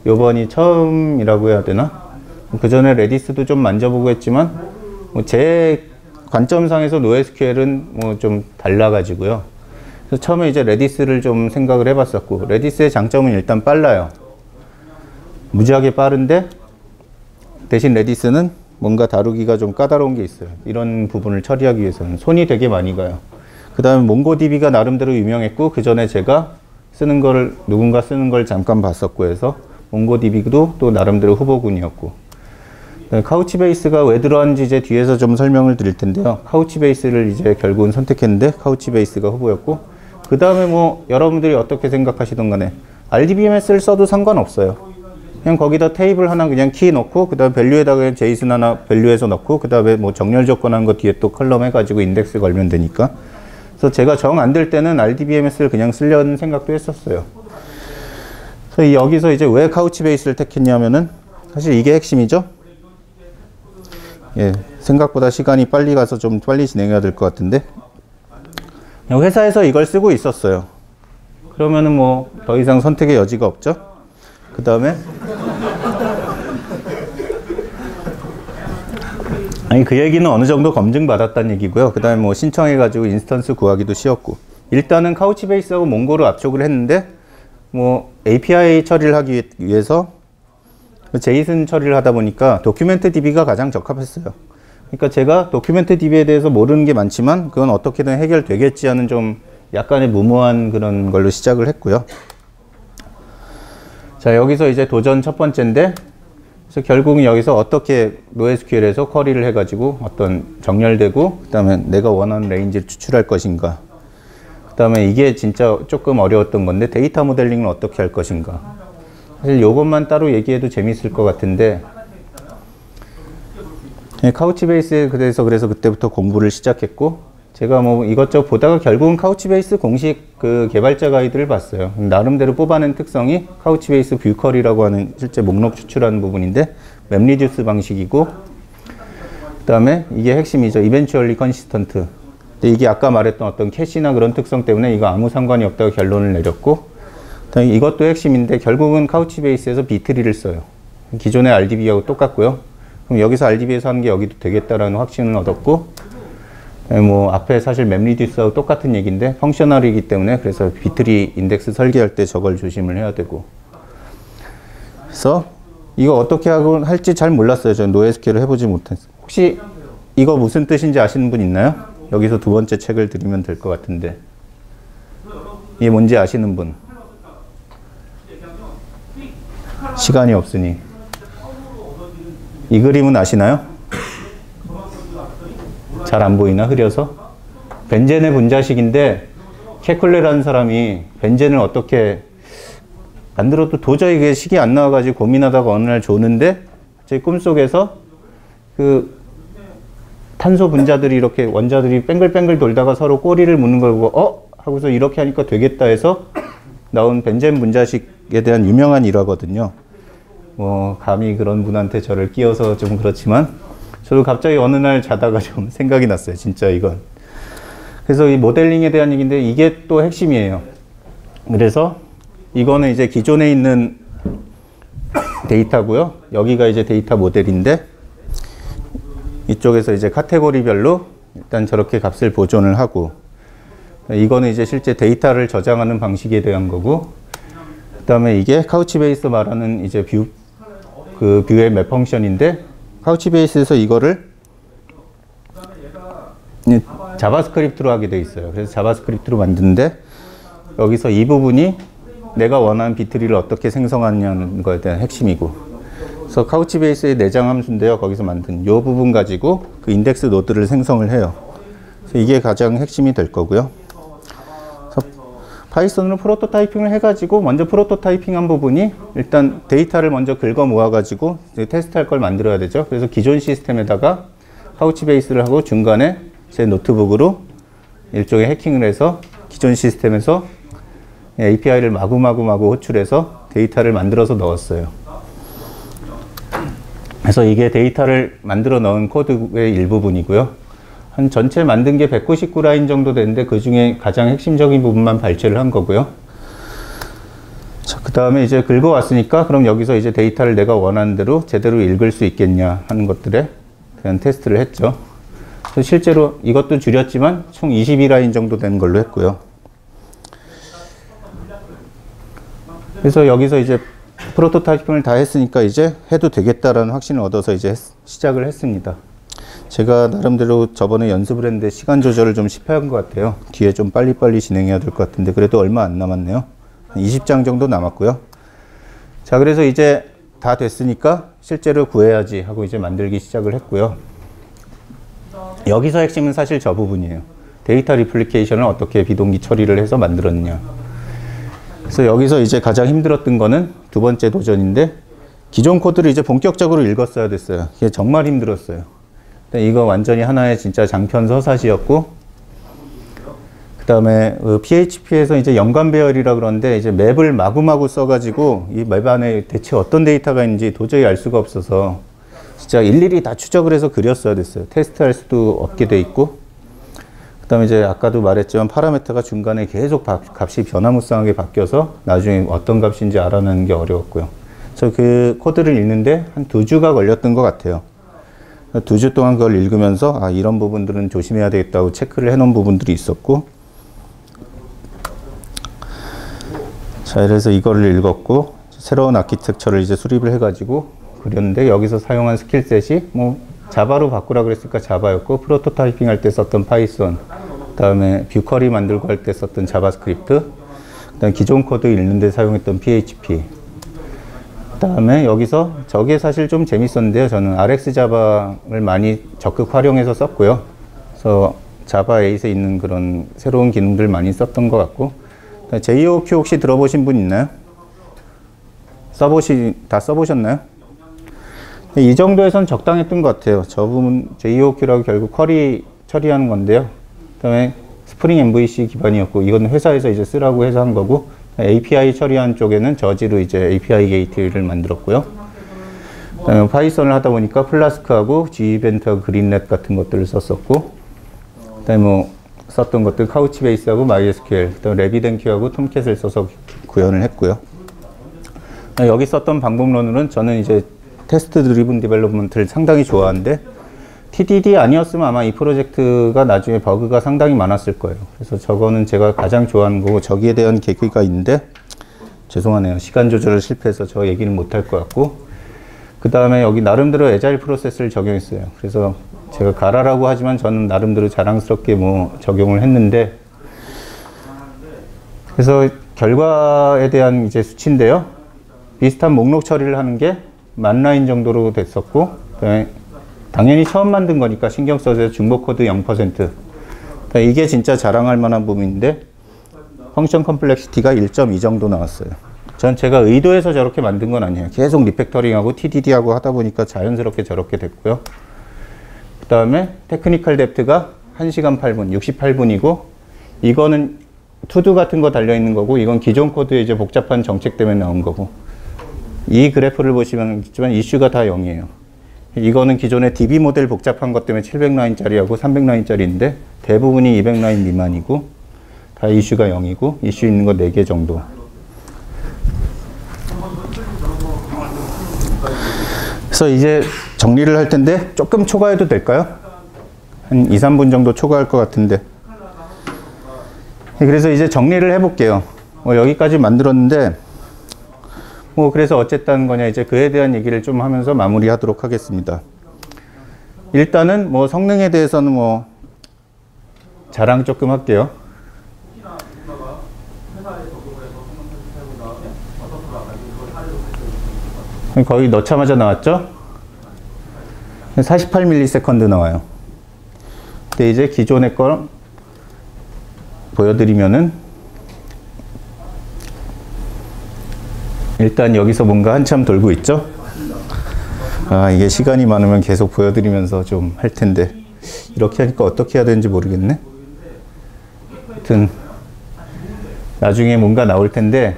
요번이 처음이라고 해야 되나? 그 전에 레디스도 좀 만져보고 했지만 뭐 제 관점상에서 NoSQL은 뭐 좀 달라가지고요. 그래서 처음에 이제 레디스를 좀 생각을 해봤었고 레디스의 장점은 일단 빨라요. 무지하게 빠른데 대신 레디스는 뭔가 다루기가 좀 까다로운 게 있어요. 이런 부분을 처리하기 위해서는 손이 되게 많이 가요. 그 다음에 몽고DB가 나름대로 유명했고 그 전에 제가 누군가 쓰는 걸 잠깐 봤었고 해서 몽고DB도 또 나름대로 후보군이었고 카우치베이스가 왜 들어왔는지 이제 뒤에서 좀 설명을 드릴 텐데요. 카우치베이스를 이제 결국은 선택했는데 카우치베이스가 후보였고 그 다음에 뭐 여러분들이 어떻게 생각하시던 간에 RDBMS를 써도 상관없어요. 그냥 거기다 테이블 하나 그냥 키 넣고 그 다음에 밸류에다가 그냥 제이슨 하나 밸류해서 넣고 그 다음에 뭐 정렬 조건한 거 뒤에 또 컬럼 해가지고 인덱스 걸면 되니까. 그래서 제가 정 안 될 때는 RDBMS를 그냥 쓰려는 생각도 했었어요. 그래서 여기서 이제 왜 카우치베이스를 택했냐면은 사실 이게 핵심이죠. 예, 생각보다 시간이 빨리 가서 좀 빨리 진행해야 될 것 같은데 회사에서 이걸 쓰고 있었어요. 그러면은 뭐 더 이상 선택의 여지가 없죠. 그 다음에 아니 그 얘기는 어느 정도 검증받았다는 얘기고요. 그 다음에 뭐 신청해가지고 인스턴스 구하기도 쉬웠고 일단은 카우치베이스하고 몽고로 압축을 했는데 뭐 API 처리를 하기 위해서 제이슨 처리를 하다 보니까 도큐멘트 DB가 가장 적합했어요. 그러니까 제가 도큐멘트 DB에 대해서 모르는 게 많지만 그건 어떻게든 해결되겠지 하는 좀 약간의 무모한 그런 걸로 시작을 했고요. 자, 여기서 이제 도전 첫 번째인데 그래서 결국은 여기서 어떻게 NoSQL에서 쿼리를 해가지고 어떤 정렬되고 그 다음에 내가 원하는 레인지를 추출할 것인가 그 다음에 이게 진짜 조금 어려웠던 건데 데이터 모델링을 어떻게 할 것인가 사실 요것만 따로 얘기해도 재밌을 것 같은데 카우치베이스에 그래서 그때부터 공부를 시작했고 제가 뭐 이것저것 보다가 결국은 카우치베이스 공식 그 개발자 가이드를 봤어요. 나름대로 뽑아낸 특성이 카우치베이스 뷰 쿼리라고 하는 실제 목록 추출하는 부분인데 맵리듀스 방식이고 그 다음에 이게 핵심이죠. 이벤츄얼리 컨시스턴트. 근데 이게 아까 말했던 어떤 캐시나 그런 특성 때문에 이거 아무 상관이 없다고 결론을 내렸고 그다음에 이것도 핵심인데 결국은 카우치베이스에서 비트리를 써요. 기존의 RDB하고 똑같고요. 그럼 여기서 RDB에서 하는 게 여기도 되겠다라는 확신을 얻었고 뭐 앞에 사실 맵리듀스하고 똑같은 얘기인데 펑셔널이기 때문에 그래서 비트리 인덱스 설계할 때 저걸 조심을 해야 되고. 그래서 이거 어떻게 하고 할지 잘 몰랐어요. 저는 노에스케일을 해보지 못했어요. 혹시 이거 무슨 뜻인지 아시는 분 있나요? 여기서 두 번째 책을 드리면 될 것 같은데. 이게 뭔지 아시는 분? 시간이 없으니. 이 그림은 아시나요? 잘 안 보이나? 흐려서? 벤젠의 분자식인데 케쿨레라는 사람이 벤젠을 어떻게 만들어도 도저히 이게 식이 안 나와가지고 고민하다가 어느 날 조는데 제 꿈속에서 그 탄소 분자들이 이렇게 원자들이 뺑글뺑글 돌다가 서로 꼬리를 무는 걸 보고 하고서 이렇게 하니까 되겠다 해서 나온 벤젠 분자식에 대한 유명한 일화거든요. 뭐 감히 그런 분한테 저를 끼워서 좀 그렇지만 저도 갑자기 어느 날 자다가 좀 생각이 났어요. 진짜 이건. 그래서 이 모델링에 대한 얘기인데 이게 또 핵심이에요. 그래서 이거는 이제 기존에 있는 데이터고요. 여기가 이제 데이터 모델인데 이쪽에서 이제 카테고리별로 일단 저렇게 값을 보존을 하고 이거는 이제 실제 데이터를 저장하는 방식에 대한 거고 그 다음에 이게 카우치베이스 말하는 이제 뷰의 맵 펑션인데 카우치베이스에서 이거를 자바스크립트로 하게 돼 있어요. 그래서 자바스크립트로 만드는데 여기서 이 부분이 내가 원하는 비트리를 어떻게 생성하냐는 거에 대한 핵심이고 그래서 카우치베이스의 내장 함수인데요. 거기서 만든 이 부분 가지고 그 인덱스 노드를 생성을 해요. 그래서 이게 가장 핵심이 될 거고요. 파이썬으로 프로토타이핑을 해가지고 먼저 프로토타이핑한 부분이 일단 데이터를 먼저 긁어 모아가지고 테스트할 걸 만들어야 되죠. 그래서 기존 시스템에다가 카우치베이스를 하고 중간에 제 노트북으로 일종의 해킹을 해서 기존 시스템에서 API를 마구마구 호출해서 데이터를 만들어서 넣었어요. 그래서 이게 데이터를 만들어 넣은 코드의 일부분이고요. 한 전체 만든 게 199라인 정도 되는데 그 중에 가장 핵심적인 부분만 발췌를 한 거고요. 자, 그 다음에 이제 긁어왔으니까 그럼 여기서 이제 데이터를 내가 원하는 대로 제대로 읽을 수 있겠냐 하는 것들에 대한 테스트를 했죠. 그래서 실제로 이것도 줄였지만 총 22라인 정도 되는 걸로 했고요. 그래서 여기서 이제 프로토타이핑을 다 했으니까 이제 해도 되겠다라는 확신을 얻어서 이제 시작을 했습니다. 제가 나름대로 저번에 연습을 했는데 시간 조절을 좀 실패한 것 같아요. 뒤에 좀 빨리빨리 진행해야 될 것 같은데 그래도 얼마 안 남았네요. 20장 정도 남았고요. 자, 그래서 이제 다 됐으니까 실제로 구해야지 하고 이제 만들기 시작을 했고요. 여기서 핵심은 사실 저 부분이에요. 데이터 리플리케이션을 어떻게 비동기 처리를 해서 만들었냐. 그래서 여기서 이제 가장 힘들었던 거는 두 번째 도전인데 기존 코드를 이제 본격적으로 읽었어야 됐어요. 이게 정말 힘들었어요. 이거 완전히 하나의 진짜 장편 서사시였고 그 다음에 PHP에서 이제 연관 배열이라 그러는데 이제 맵을 마구마구 써가지고 이 맵 안에 대체 어떤 데이터가 있는지 도저히 알 수가 없어서 진짜 일일이 다 추적을 해서 그렸어야 됐어요. 테스트할 수도 없게 돼 있고 그 다음에 이제 아까도 말했지만 파라미터가 중간에 계속 값이 변화무쌍하게 바뀌어서 나중에 어떤 값인지 알아내는 게 어려웠고요. 그래서 그 코드를 읽는데 한 2주가 걸렸던 것 같아요. 2주 동안 그걸 읽으면서 아, 이런 부분들은 조심해야 되겠다고 체크를 해놓은 부분들이 있었고 자, 그래서 이거를 읽었고 새로운 아키텍처를 이제 수립을 해가지고 그렸는데 여기서 사용한 스킬셋이 뭐 자바로 바꾸라 그랬으니까 자바였고 프로토타이핑 할 때 썼던 파이썬 그 다음에 뷰 쿼리 만들고 할 때 썼던 자바스크립트 그 다음에 기존 코드 읽는데 사용했던 PHP 그 다음에 여기서 저게 사실 좀 재밌었는데요. 저는 RX 자바를 많이 적극 활용해서 썼고요. 그래서 자바 8에 있는 그런 새로운 기능들 많이 썼던 것 같고 JOQ 혹시 들어보신 분 있나요? 다 써보셨나요? 이 정도에선 적당했던 것 같아요. 저 부분 JOQ라고 결국 쿼리 처리하는 건데요. 그 다음에 스프링 MVC 기반이었고 이건 회사에서 이제 쓰라고 해서 한 거고 API 처리한 쪽에는 저지로 이제 API 게이트를 만들었고요. 그다음에 파이썬을 하다 보니까 플라스크하고 G이벤트하고 그린넷 같은 것들을 썼었고, 그다음에 뭐 썼던 것들 카우치베이스하고 MySQL, 그다음에 RabbitMQ하고 톰캣을 써서 구현을 했고요. 여기 썼던 방법론으로는 저는 이제 테스트 드리븐 디벨롭먼트를 상당히 좋아하는데 TDD 아니었으면 아마 이 프로젝트가 나중에 버그가 상당히 많았을 거예요. 그래서 저거는 제가 가장 좋아하는 거고, 저기에 대한 계기가 있는데, 죄송하네요. 시간 조절을 실패해서 저 얘기는 못할 것 같고, 그 다음에 여기 나름대로 애자일 프로세스를 적용했어요. 그래서 제가 가라라고 하지만 저는 나름대로 자랑스럽게 뭐 적용을 했는데, 그래서 결과에 대한 이제 수치인데요. 비슷한 목록 처리를 하는 게 10,000라인 정도로 됐었고, 그다음에 당연히 처음 만든 거니까 신경 써서 중복 코드 0%. 그러니까 이게 진짜 자랑할 만한 부분인데, 펑션 컴플렉시티가 1.2 정도 나왔어요. 전 제가 의도해서 저렇게 만든 건 아니에요. 계속 리팩터링하고 TDD하고 하다 보니까 자연스럽게 저렇게 됐고요. 그 다음에 테크니컬 뎁트가 1시간 8분, 68분이고, 이거는 투두 같은 거 달려있는 거고, 이건 기존 코드에 이제 복잡한 정책 때문에 나온 거고, 이 그래프를 보시면 알겠지만 이슈가 다 0이에요. 이거는 기존의 DB 모델 복잡한 것 때문에 700라인짜리하고 300라인짜리인데 대부분이 200라인 미만이고 다 이슈가 0이고 이슈 있는 거 4개 정도. 그래서 이제 정리를 할 텐데 조금 초과해도 될까요? 한 2, 3분 정도 초과할 것 같은데. 그래서 이제 정리를 해볼게요. 여기까지 만들었는데 그래서 어쨌다는 거냐, 이제 그에 대한 얘기를 좀 하면서 마무리하도록 하겠습니다. 일단은 성능에 대해서는 자랑 조금 할게요. 거의 넣자마자 나왔죠? 48ms 나와요. 근데 이제 기존의 걸 보여드리면은 일단 여기서 뭔가 한참 돌고 있죠? 이게 시간이 많으면 계속 보여드리면서 좀 할 텐데 이렇게 하니까 어떻게 해야 되는지 모르겠네. 하여튼 나중에 뭔가 나올 텐데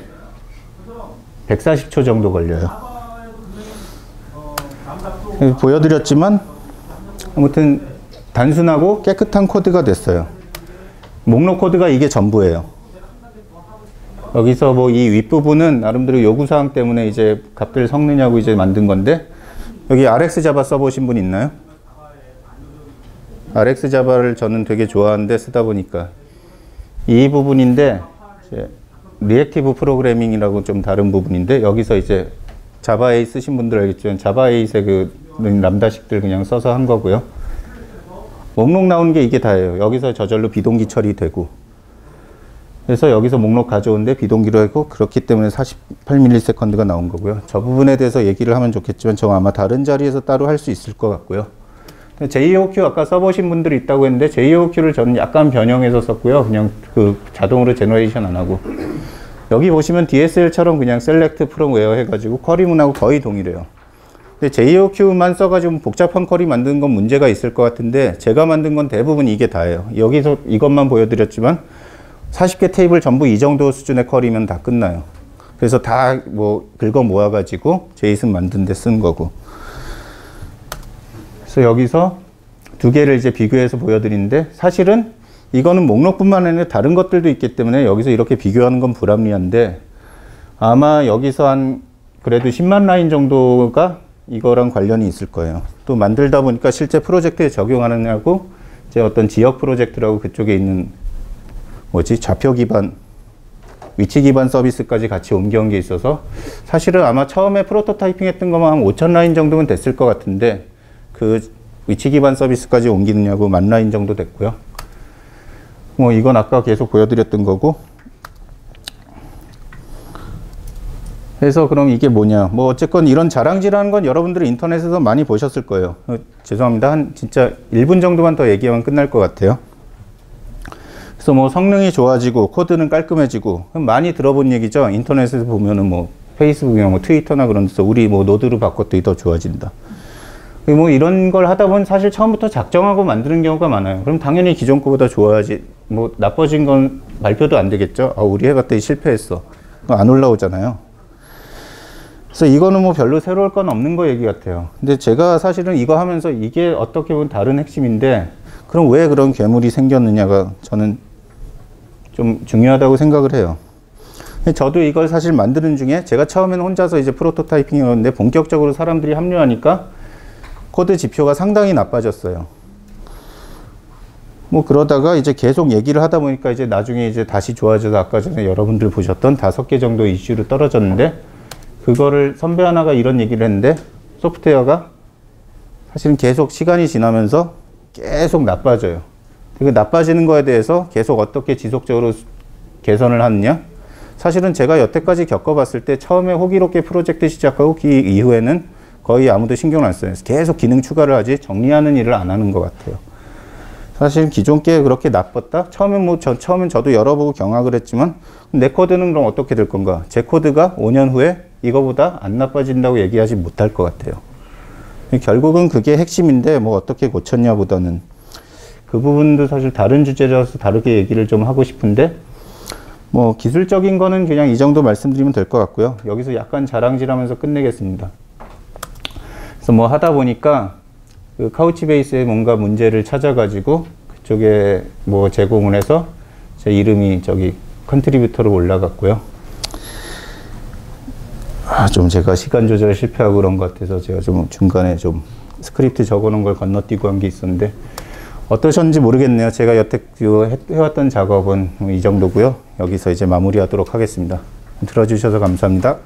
140초 정도 걸려요. 보여드렸지만 아무튼 단순하고 깨끗한 코드가 됐어요. 목록 코드가 이게 전부예요. 여기서 이 윗부분은 나름대로 요구사항 때문에 이제 값들 섞느냐고 이제 만든 건데, 여기 RX 자바 써보신 분 있나요? RX 자바를 저는 되게 좋아하는데 쓰다 보니까 이 부분인데, 이제 리액티브 프로그래밍이라고 좀 다른 부분인데, 여기서 이제 자바 8 쓰신 분들 알겠지만 자바 8의 그 람다식들 그냥 써서 한 거고요. 목록 나오는 게 이게 다예요. 여기서 저절로 비동기 처리되고, 그래서 여기서 목록 가져오는데 비동기로 하고, 그렇기 때문에 48ms가 나온 거고요. 저 부분에 대해서 얘기를 하면 좋겠지만 저 아마 다른 자리에서 따로 할 수 있을 것 같고요. JOQ 아까 써보신 분들이 있다고 했는데 JOQ를 저는 약간 변형해서 썼고요. 그냥 그 자동으로 제너레이션 안 하고, 여기 보시면 DSL처럼 그냥 Select from Where 해가지고 쿼리문하고 거의 동일해요. 근데 JOQ만 써가지고 복잡한 쿼리 만드는 건 문제가 있을 것 같은데, 제가 만든 건 대부분 이게 다예요. 여기서 이것만 보여드렸지만 40개 테이블 전부 이 정도 수준의 쿼리면 다 끝나요. 그래서 다 긁어 모아가지고 제이슨 만든 데 쓴 거고. 그래서 여기서 두 개를 이제 비교해서 보여드리는데, 사실은 이거는 목록뿐만 아니라 다른 것들도 있기 때문에 여기서 이렇게 비교하는 건 불합리한데, 아마 여기서 그래도 10만 라인 정도가 이거랑 관련이 있을 거예요. 또 만들다 보니까 실제 프로젝트에 적용하느냐고 이제 어떤 지역 프로젝트라고 그쪽에 있는 좌표 기반, 위치 기반 서비스까지 같이 옮겨온 게 있어서, 사실은 아마 처음에 프로토타이핑 했던 거만 한 5,000 라인 정도면 됐을 것 같은데, 그 위치 기반 서비스까지 옮기느냐고 10,000라인 정도 됐고요. 이건 아까 계속 보여드렸던 거고. 그래서 그럼 이게 뭐냐. 어쨌건 이런 자랑질하는 건 여러분들이 인터넷에서 많이 보셨을 거예요. 죄송합니다. 진짜 1분 정도만 더 얘기하면 끝날 것 같아요. 그래서 성능이 좋아지고 코드는 깔끔해지고, 많이 들어본 얘기죠. 인터넷에서 보면은 페이스북이나 트위터나 그런 데서 우리 노드로 바꿨더니 더 좋아진다. 이런 걸 하다 보면 사실 처음부터 작정하고 만드는 경우가 많아요. 그럼 당연히 기존 거보다 좋아야지. 나빠진 건 발표도 안 되겠죠. 우리 해봤더니 실패했어. 안 올라오잖아요. 그래서 이거는 별로 새로울 건 없는 거 얘기 같아요. 근데 제가 사실은 이거 하면서 이게 어떻게 보면 다른 핵심인데, 그럼 왜 그런 괴물이 생겼느냐가 저는 좀 중요하다고 생각을 해요. 저도 이걸 사실 만드는 중에 제가 처음에는 혼자서 이제 프로토타이핑이었는데, 본격적으로 사람들이 합류하니까 코드 지표가 상당히 나빠졌어요. 뭐 그러다가 이제 계속 얘기를 하다 보니까 이제 나중에 이제 다시 좋아져서 아까 전에 여러분들 보셨던 5개 정도 이슈로 떨어졌는데, 그거를 선배 하나가 이런 얘기를 했는데, 소프트웨어가 사실은 계속 시간이 지나면서 계속 나빠져요. 그 나빠지는 거에 대해서 계속 어떻게 지속적으로 개선을 하느냐? 사실은 제가 여태까지 겪어봤을 때 처음에 호기롭게 프로젝트 시작하고 그 이후에는 거의 아무도 신경을 안 써요. 계속 기능 추가를 하지 정리하는 일을 안 하는 것 같아요. 사실 기존 게 그렇게 나빴다? 처음엔 처음엔 저도 열어보고 경악을 했지만, 내 코드는 그럼 어떻게 될 건가? 제 코드가 5년 후에 이거보다 안 나빠진다고 얘기하지 못할 것 같아요. 결국은 그게 핵심인데, 뭐 어떻게 고쳤냐 보다는 그 부분도 사실 다른 주제라서 다르게 얘기를 좀 하고 싶은데, 뭐 기술적인 거는 그냥 이 정도 말씀드리면 될 것 같고요. 여기서 약간 자랑질하면서 끝내겠습니다. 그래서 뭐 하다 보니까 그 카우치베이스에 뭔가 문제를 찾아가지고 그쪽에 뭐 제공을 해서 제 이름이 저기 컨트리뷰터로 올라갔고요. 좀 제가 시간 조절에 실패하고 그런 것 같아서 제가 좀 중간에 좀 스크립트 적어놓은 걸 건너뛰고 한 게 있었는데, 어떠셨는지 모르겠네요. 제가 여태 해왔던 작업은 이 정도고요. 여기서 이제 마무리하도록 하겠습니다. 들어주셔서 감사합니다.